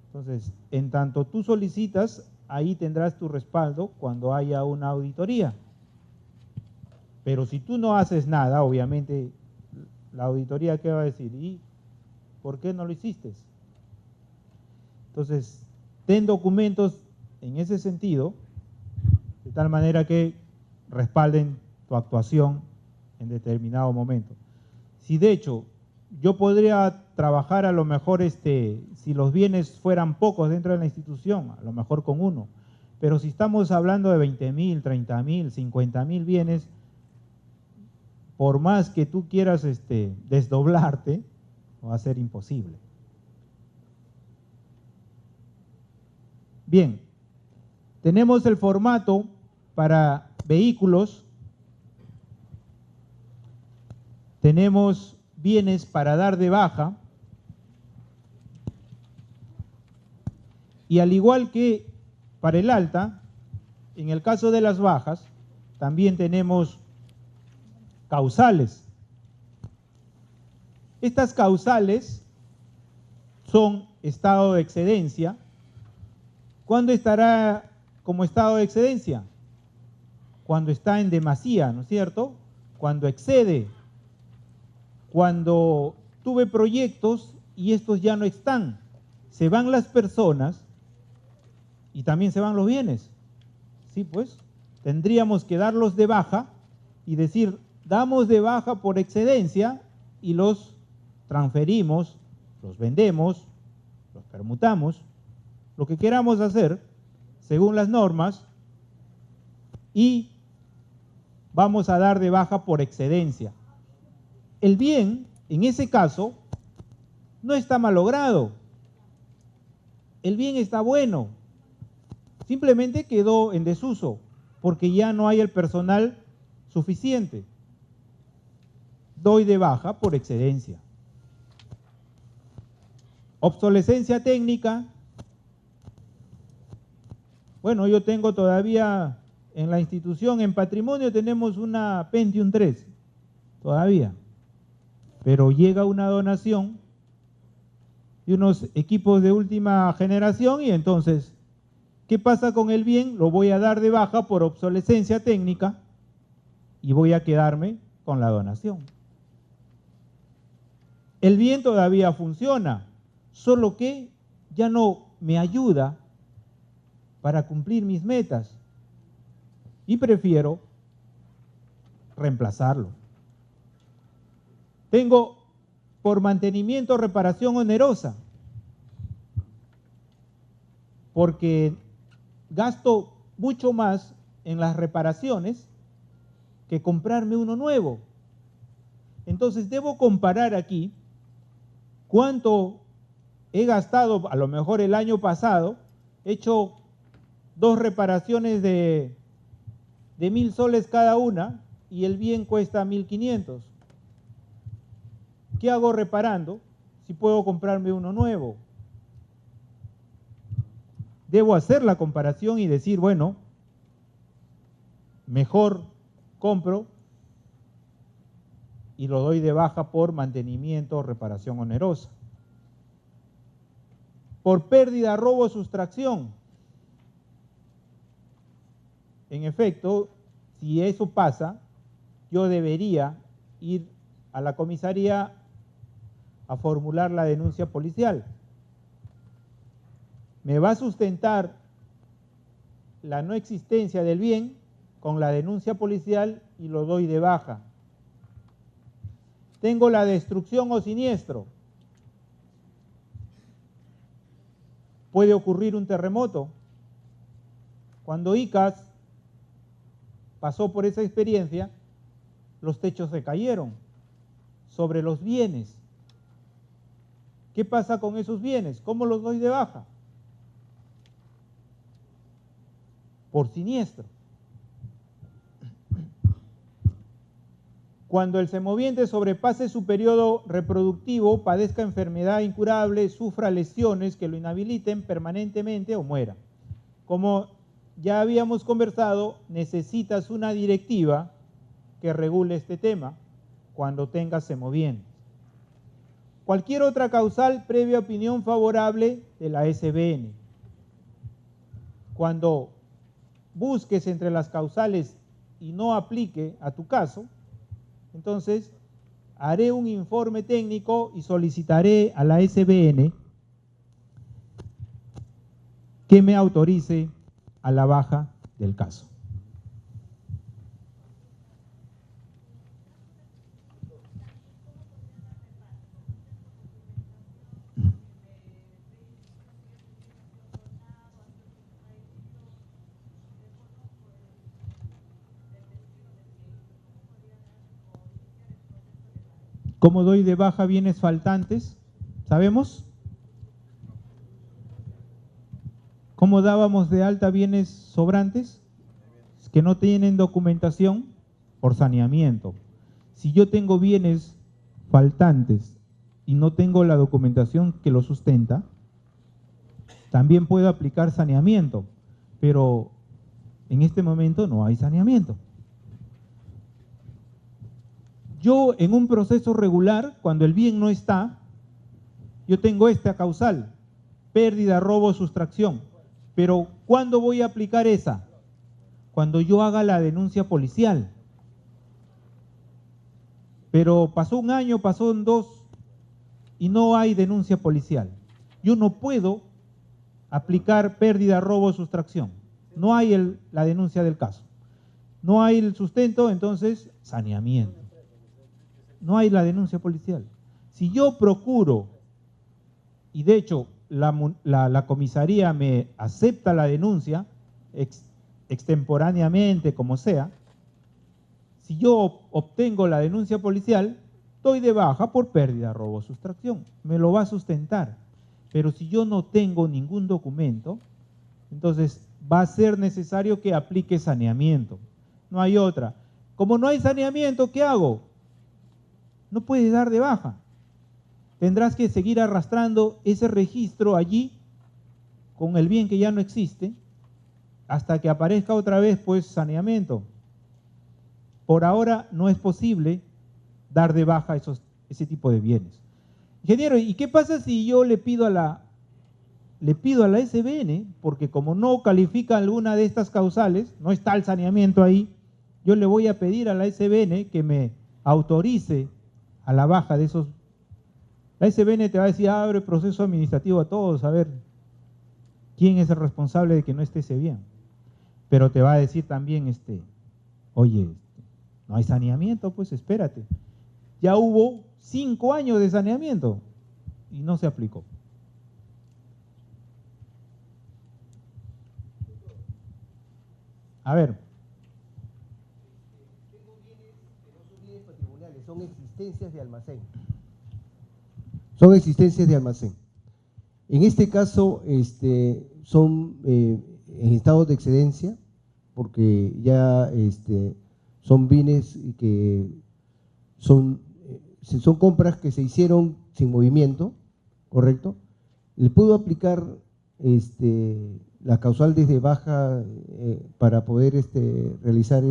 Speaker 1: Entonces, en tanto tú solicitas, ahí tendrás tu respaldo cuando haya una auditoría. Pero si tú no haces nada, obviamente, la auditoría, ¿qué va a decir? ¿Y por qué no lo hiciste? Entonces, ten documentos en ese sentido, de tal manera que respalden tu actuación en determinado momento. Si de hecho yo podría trabajar a lo mejor, si los bienes fueran pocos dentro de la institución, a lo mejor con uno, pero si estamos hablando de 20.000, 30.000, 50.000 bienes, por más que tú quieras desdoblarte, va a ser imposible. Bien, tenemos el formato para vehículos, tenemos bienes para dar de baja, y al igual que para el alta, en el caso de las bajas, también tenemos causales. Estas causales son estado de excedencia. ¿Cuándo estará como estado de excedencia? Cuando está en demasía, ¿no es cierto? Cuando excede. Cuando tuve proyectos y estos ya no están. Se van las personas y también se van los bienes. Sí, pues, tendríamos que darlos de baja y decir, damos de baja por excedencia y los transferimos, los vendemos, los permutamos, lo que queramos hacer según las normas y vamos a dar de baja por excedencia. El bien, en ese caso, no está malogrado. El bien está bueno. Simplemente quedó en desuso, porque ya no hay el personal suficiente. Doy de baja por excedencia. Obsolescencia técnica. Bueno, yo tengo todavía en la institución, en patrimonio, tenemos una Pentium 3, todavía. Pero llega una donación de unos equipos de última generación y entonces, ¿qué pasa con el bien? Lo voy a dar de baja por obsolescencia técnica y voy a quedarme con la donación. El bien todavía funciona, solo que ya no me ayuda para cumplir mis metas y prefiero reemplazarlo. Tengo por mantenimiento reparación onerosa, porque gasto mucho más en las reparaciones que comprarme uno nuevo. Entonces debo comparar aquí cuánto he gastado, a lo mejor el año pasado, he hecho 2 reparaciones de 1.000 soles cada una y el bien cuesta 1.500. ¿Qué hago reparando si puedo comprarme uno nuevo? Debo hacer la comparación y decir, bueno, mejor compro y lo doy de baja por mantenimiento o reparación onerosa. Por pérdida, robo o sustracción. En efecto, si eso pasa, yo debería ir a la comisaría a formular la denuncia policial. Me va a sustentar la no existencia del bien con la denuncia policial y lo doy de baja. Tengo la destrucción o siniestro. Puede ocurrir un terremoto. Cuando ICAS pasó por esa experiencia, los techos se cayeron sobre los bienes. ¿Qué pasa con esos bienes? ¿Cómo los doy de baja? Por siniestro. Cuando el semoviente sobrepase su periodo reproductivo, padezca enfermedad incurable, sufra lesiones que lo inhabiliten permanentemente o muera. Como ya habíamos conversado, necesitas una directiva que regule este tema cuando tengas semovientes. Cualquier otra causal previa opinión favorable de la SBN. Cuando busques entre las causales y no aplique a tu caso, entonces haré un informe técnico y solicitaré a la SBN que me autorice a la baja del caso. ¿Cómo doy de baja bienes faltantes? ¿Sabemos? ¿Cómo dábamos de alta bienes sobrantes? Que no tienen documentación, por saneamiento. Si yo tengo bienes faltantes y no tengo la documentación que lo sustenta, también puedo aplicar saneamiento, pero en este momento no hay saneamiento. Yo en un proceso regular, cuando el bien no está, yo tengo esta causal, pérdida, robo, sustracción. Pero ¿cuándo voy a aplicar esa? Cuando yo haga la denuncia policial. Pero pasó un año, pasó 2 y no hay denuncia policial. Yo no puedo aplicar pérdida, robo, sustracción. No hay la denuncia del caso. No hay el sustento, entonces saneamiento. No hay la denuncia policial. Si yo procuro, y de hecho la comisaría me acepta la denuncia, extemporáneamente, como sea, si yo obtengo la denuncia policial, doy de baja por pérdida, robo, sustracción. Me lo va a sustentar. Pero si yo no tengo ningún documento, entonces va a ser necesario que aplique saneamiento. No hay otra. Como no hay saneamiento, ¿qué hago? No puedes dar de baja. Tendrás que seguir arrastrando ese registro allí con el bien que ya no existe hasta que aparezca otra vez pues saneamiento. Por ahora no es posible dar de baja ese tipo de bienes. Ingeniero, ¿y qué pasa si yo le pido a la SBN, porque como no califica alguna de estas causales, no está el saneamiento ahí, yo le voy a pedir a la SBN que me autorice a la baja de esos. La SBN te va a decir, abre proceso administrativo a todos, a ver quién es el responsable de que no esté ese bien. Pero te va a decir también, oye, no hay saneamiento, pues espérate. Ya hubo 5 años de saneamiento y no se aplicó. A ver.
Speaker 7: Tengo bienes que no son bienes patrimoniales, son existencias de almacén. Son existencias de almacén. En este caso, son en estado de excedencia, porque ya son bienes que son compras que se hicieron sin movimiento, ¿correcto? ¿Le puedo aplicar la causal desde baja para poder realizar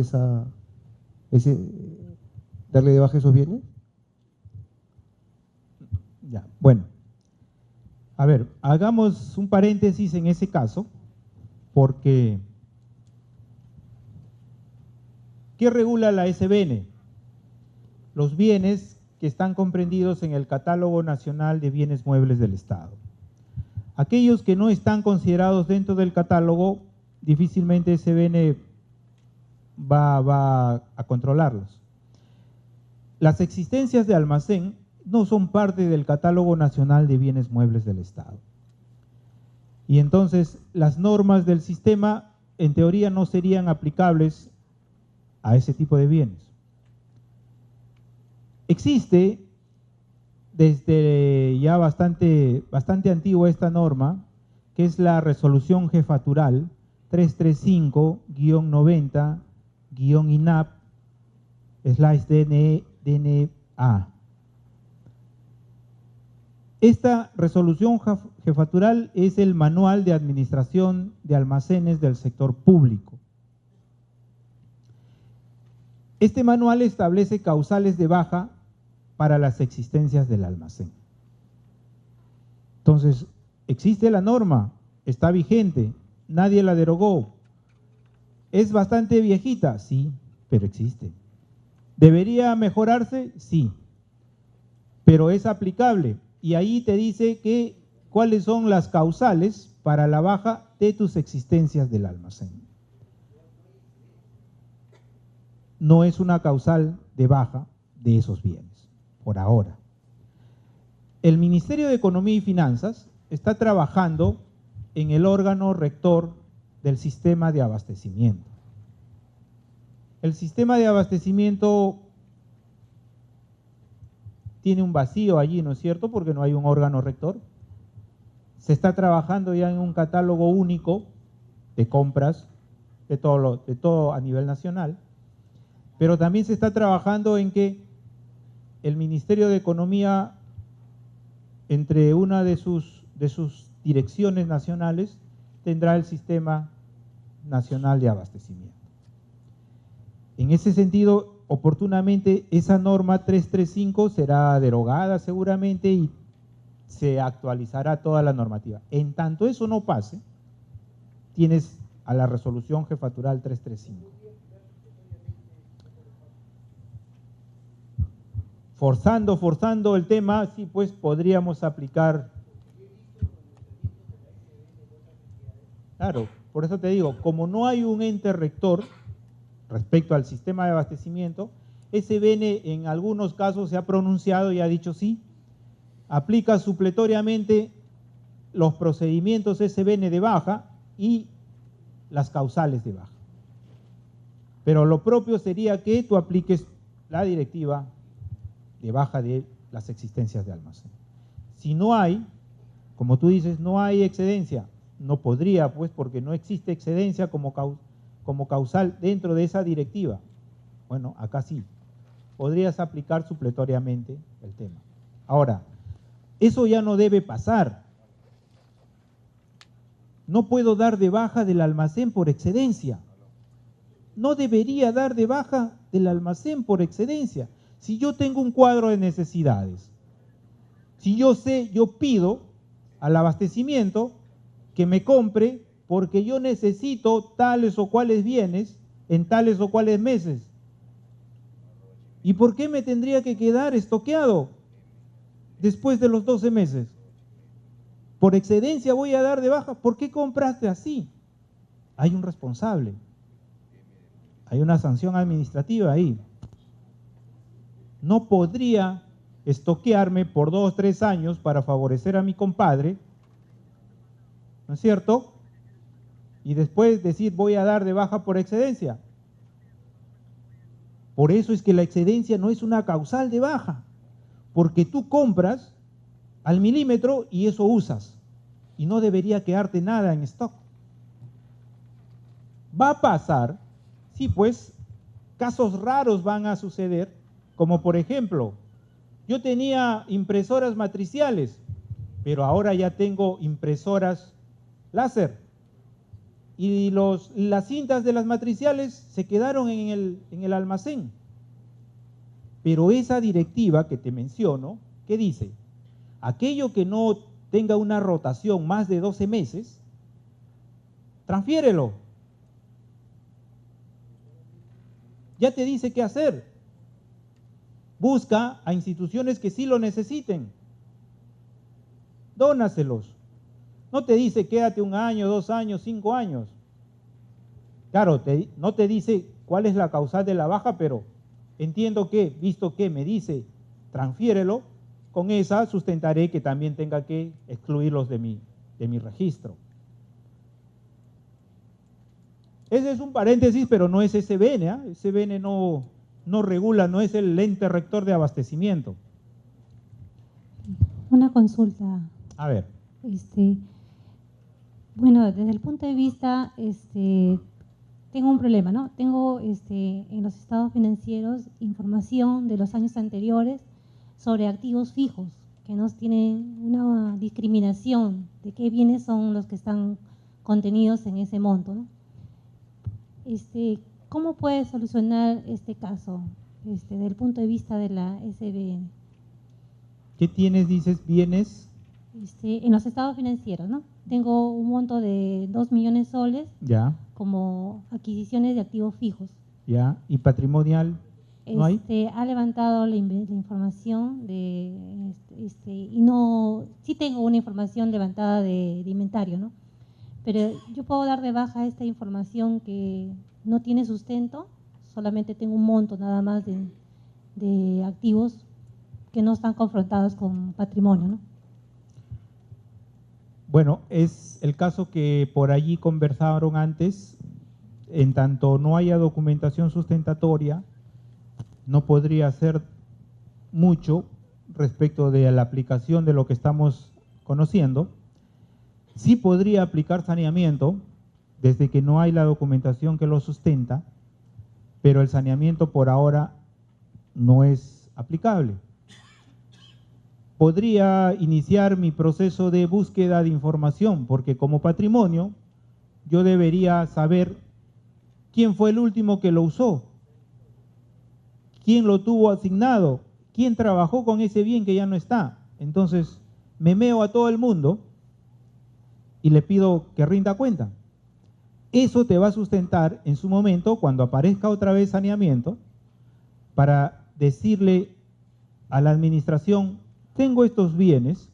Speaker 7: darle de baja esos bienes?
Speaker 1: Ya, bueno. A ver, hagamos un paréntesis en ese caso, porque ¿qué regula la SBN? Los bienes que están comprendidos en el Catálogo Nacional de Bienes Muebles del Estado. Aquellos que no están considerados dentro del catálogo, difícilmente SBN va a controlarlos. Las existencias de almacén no son parte del Catálogo Nacional de Bienes Muebles del Estado. Y entonces las normas del sistema en teoría no serían aplicables a ese tipo de bienes. Existe desde ya bastante antigua esta norma, que es la resolución jefatural 335-90-INAP/DNA. Esta resolución jefatural es el manual de administración de almacenes del sector público. Este manual establece causales de baja para las existencias del almacén. Entonces, existe la norma, está vigente, nadie la derogó. ¿Es bastante viejita? Sí, pero existe. ¿Debería mejorarse? Sí, pero es aplicable. Y ahí te dice cuáles son las causales para la baja de tus existencias del almacén. No es una causal de baja de esos bienes, por ahora. El Ministerio de Economía y Finanzas está trabajando en el órgano rector del sistema de abastecimiento. El sistema de abastecimiento tiene un vacío allí, ¿no es cierto? Porque no hay un órgano rector. Se está trabajando ya en un catálogo único de compras, de todo a nivel nacional, pero también se está trabajando en que el Ministerio de Economía, entre una de sus direcciones nacionales, tendrá el Sistema Nacional de Abastecimiento. En ese sentido, oportunamente, esa norma 335 será derogada seguramente y se actualizará toda la normativa. En tanto eso no pase, tienes a la resolución jefatural 335. Forzando el tema, sí, pues podríamos aplicar. Claro, por eso te digo, como no hay un ente rector respecto al sistema de abastecimiento, SBN en algunos casos se ha pronunciado y ha dicho sí, aplica supletoriamente los procedimientos SBN de baja y las causales de baja. Pero lo propio sería que tú apliques la directiva de baja de las existencias de almacén. Si no hay, como tú dices, no hay excedencia, No podría, pues, porque no existe excedencia como causal dentro de esa directiva. Bueno, acá sí. Podrías aplicar supletoriamente el tema. Ahora, eso ya no debe pasar. No puedo dar de baja del almacén por excedencia. No debería dar de baja del almacén por excedencia. Si yo tengo un cuadro de necesidades, si yo pido al abastecimiento que me compre porque yo necesito tales o cuales bienes en tales o cuales meses. ¿Y por qué me tendría que quedar estoqueado después de los 12 meses? Por excedencia voy a dar de baja. ¿Por qué compraste así? Hay un responsable. Hay una sanción administrativa ahí. No podría estoquearme por 2 o 3 años para favorecer a mi compadre, ¿no es cierto? Y después decir voy a dar de baja por excedencia. Por eso es que la excedencia no es una causal de baja, porque tú compras al milímetro y eso usas, y no debería quedarte nada en stock. Va a pasar, sí, pues, casos raros van a suceder, como por ejemplo, yo tenía impresoras matriciales, pero ahora ya tengo impresoras láser, y las cintas de las matriciales se quedaron en el almacén. Pero esa directiva que te menciono, ¿qué dice? Aquello que no tenga una rotación más de 12 meses, transfiérelo. Ya te dice qué hacer. Busca a instituciones que sí lo necesiten. Dónaselos. No te dice quédate 1 año, 2 años, 5 años. Claro, no te dice cuál es la causal de la baja, pero entiendo que, visto que me dice transfiérelo, con esa sustentaré que también tenga que excluirlos de mi registro. Ese es un paréntesis, pero no es SBN, ¿eh? SBN no regula, no es el ente rector de abastecimiento.
Speaker 8: Una consulta.
Speaker 1: A ver.
Speaker 8: Bueno, desde el punto de vista, tengo un problema, ¿no? Tengo en los estados financieros información de los años anteriores sobre activos fijos, que nos tienen una discriminación de qué bienes son los que están contenidos en ese monto, ¿no? ¿Cómo puede solucionar este caso desde el punto de vista de la SBN?
Speaker 1: ¿Qué tienes, dices, bienes?
Speaker 8: En los estados financieros, ¿no? Tengo un monto de 2 millones de soles
Speaker 1: Ya.
Speaker 8: como adquisiciones de activos fijos.
Speaker 1: Ya. ¿Y patrimonial? ¿No hay?
Speaker 8: Ha levantado la información de y no, sí tengo una información levantada de inventario, ¿no? Pero yo puedo dar de baja esta información que no tiene sustento, solamente tengo un monto nada más de activos que no están confrontados con patrimonio, ¿no?
Speaker 1: Bueno, es el caso que por allí conversaron antes. En tanto no haya documentación sustentatoria, no podría hacer mucho respecto de la aplicación de lo que estamos conociendo. Sí podría aplicar saneamiento desde que no hay la documentación que lo sustenta, pero el saneamiento por ahora no es aplicable. Podría iniciar mi proceso de búsqueda de información, porque como patrimonio yo debería saber quién fue el último que lo usó, quién lo tuvo asignado, quién trabajó con ese bien que ya no está. Entonces me meo a todo el mundo y le pido que rinda cuenta. Eso te va a sustentar en su momento, cuando aparezca otra vez saneamiento, para decirle a la administración: tengo estos bienes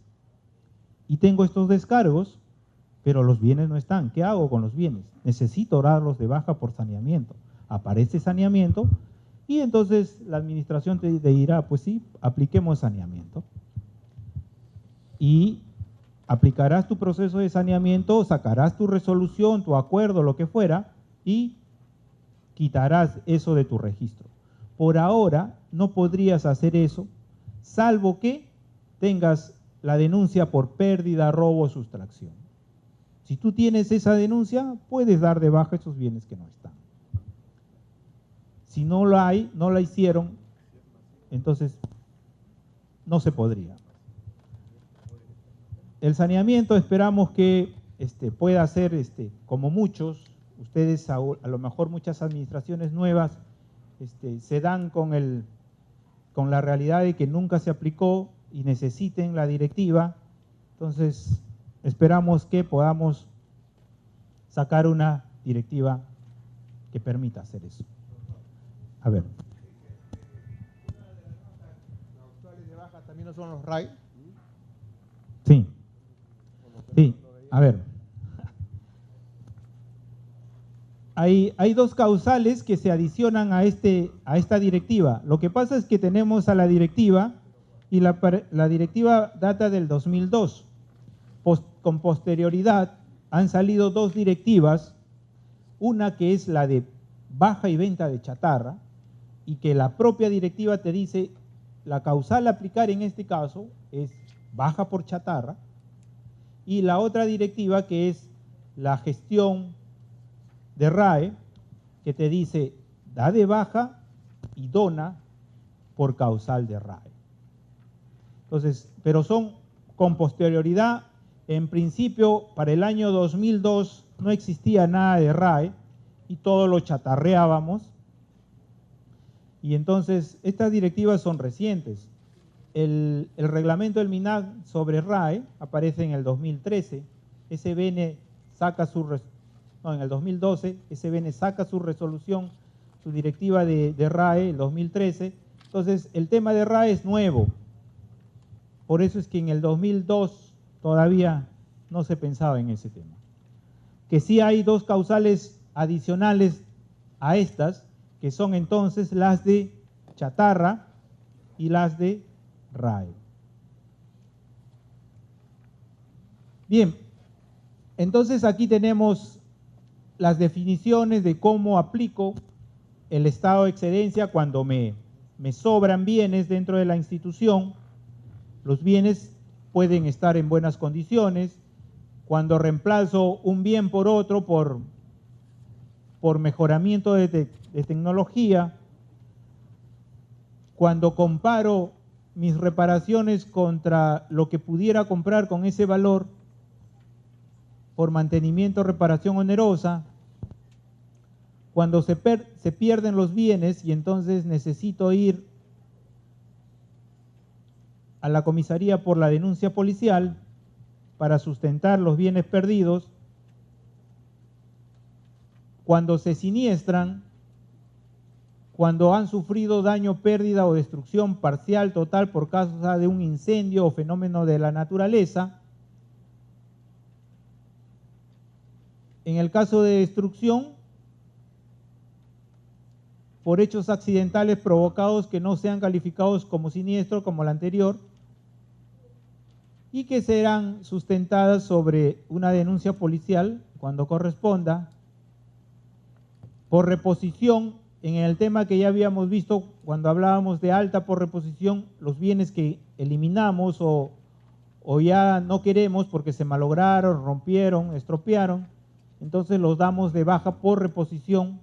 Speaker 1: y tengo estos descargos, pero los bienes no están. ¿Qué hago con los bienes? Necesito darlos de baja por saneamiento. Aparece saneamiento y entonces la administración te dirá: pues sí, apliquemos saneamiento. Y aplicarás tu proceso de saneamiento, sacarás tu resolución, tu acuerdo, lo que fuera, y quitarás eso de tu registro. Por ahora no podrías hacer eso, salvo que tengas la denuncia por pérdida, robo o sustracción. Si tú tienes esa denuncia, puedes dar de baja esos bienes que no están. Si no la hay, no la hicieron, entonces no se podría. El saneamiento esperamos que pueda ser, como muchos, ustedes a lo mejor muchas administraciones nuevas se dan con la realidad de que nunca se aplicó y necesiten la directiva. Entonces esperamos que podamos sacar una directiva que permita hacer eso. A ver.
Speaker 9: Los actuales de baja también no son los RAI.
Speaker 1: Sí. Sí, a ver. Hay dos causales que se adicionan a esta directiva. Lo que pasa es que tenemos a la directiva y la directiva data del 2002. Con posterioridad han salido dos directivas, una que es la de baja y venta de chatarra, y que la propia directiva te dice la causal a aplicar en este caso es baja por chatarra, y la otra directiva que es la gestión de RAE, que te dice da de baja y dona por causal de RAE. Entonces, pero son con posterioridad. En principio, para el año 2002 no existía nada de RAE y todo lo chatarreábamos. Y entonces, estas directivas son recientes. El reglamento del MINAC sobre RAE aparece en el 2013. SBN saca en el 2012, SBN saca su resolución, su directiva de RAE, el 2013. Entonces, el tema de RAE es nuevo. Por eso es que en el 2002 todavía no se pensaba en ese tema. Que sí hay dos causales adicionales a estas, que son entonces las de chatarra y las de RAE. Bien, entonces aquí tenemos las definiciones de cómo aplico el estado de excedencia cuando me sobran bienes dentro de la institución. Los bienes pueden estar en buenas condiciones. Cuando reemplazo un bien por otro por mejoramiento de tecnología, cuando comparo mis reparaciones contra lo que pudiera comprar con ese valor por mantenimiento o reparación onerosa, cuando se pierden los bienes y entonces necesito ir a la comisaría por la denuncia policial para sustentar los bienes perdidos, cuando se siniestran, cuando han sufrido daño, pérdida o destrucción parcial, total por causa de un incendio o fenómeno de la naturaleza. En el caso de destrucción, por hechos accidentales provocados que no sean calificados como siniestro, como el anterior, y que serán sustentadas sobre una denuncia policial cuando corresponda. Por reposición, en el tema que ya habíamos visto cuando hablábamos de alta por reposición, los bienes que eliminamos o ya no queremos porque se malograron, rompieron, estropearon, entonces los damos de baja por reposición.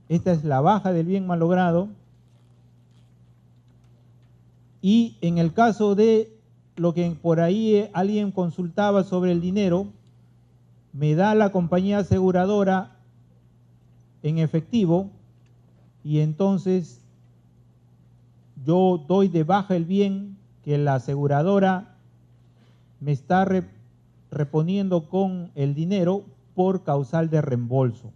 Speaker 1: Esta es la baja del bien malogrado. Y en el caso de lo que por ahí alguien consultaba sobre el dinero, me da la compañía aseguradora en efectivo y entonces yo doy de baja el bien que la aseguradora me está reponiendo con el dinero por causal de reembolso.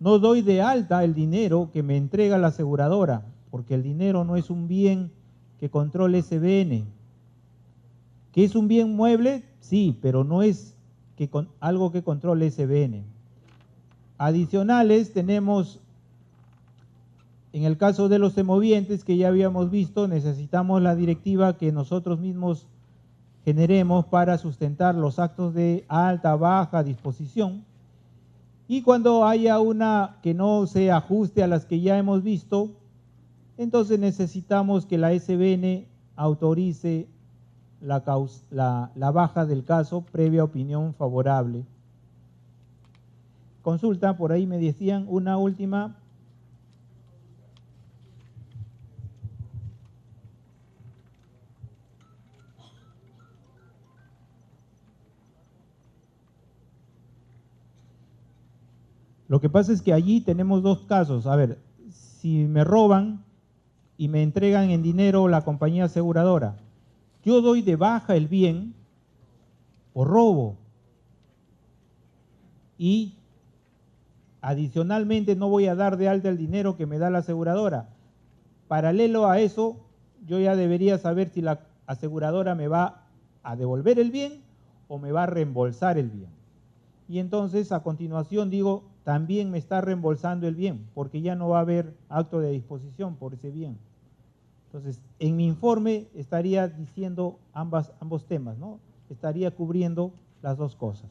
Speaker 1: No doy de alta el dinero que me entrega la aseguradora, porque el dinero no es un bien que controle SBN. ¿Que es un bien mueble? Sí, pero no es algo que controle SBN. Adicionales tenemos, en el caso de los semovientes que ya habíamos visto, necesitamos la directiva que nosotros mismos generemos para sustentar los actos de alta, baja, disposición. Y cuando haya una que no se ajuste a las que ya hemos visto, entonces necesitamos que la SBN autorice la baja del caso previa opinión favorable. Consulta, por ahí me decían una última. Lo que pasa es que allí tenemos dos casos. A ver, si me roban y me entregan en dinero la compañía aseguradora, yo doy de baja el bien o robo y adicionalmente no voy a dar de alta el dinero que me da la aseguradora. Paralelo a eso, yo ya debería saber si la aseguradora me va a devolver el bien o me va a reembolsar el bien. Y entonces a continuación digo, también me está reembolsando el bien, porque ya no va a haber acto de disposición por ese bien. Entonces, en mi informe estaría diciendo ambos temas, ¿no? Estaría cubriendo las dos cosas.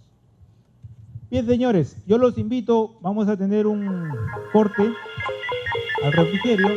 Speaker 1: Bien, señores, yo los invito, vamos a tener un corte al refrigerio.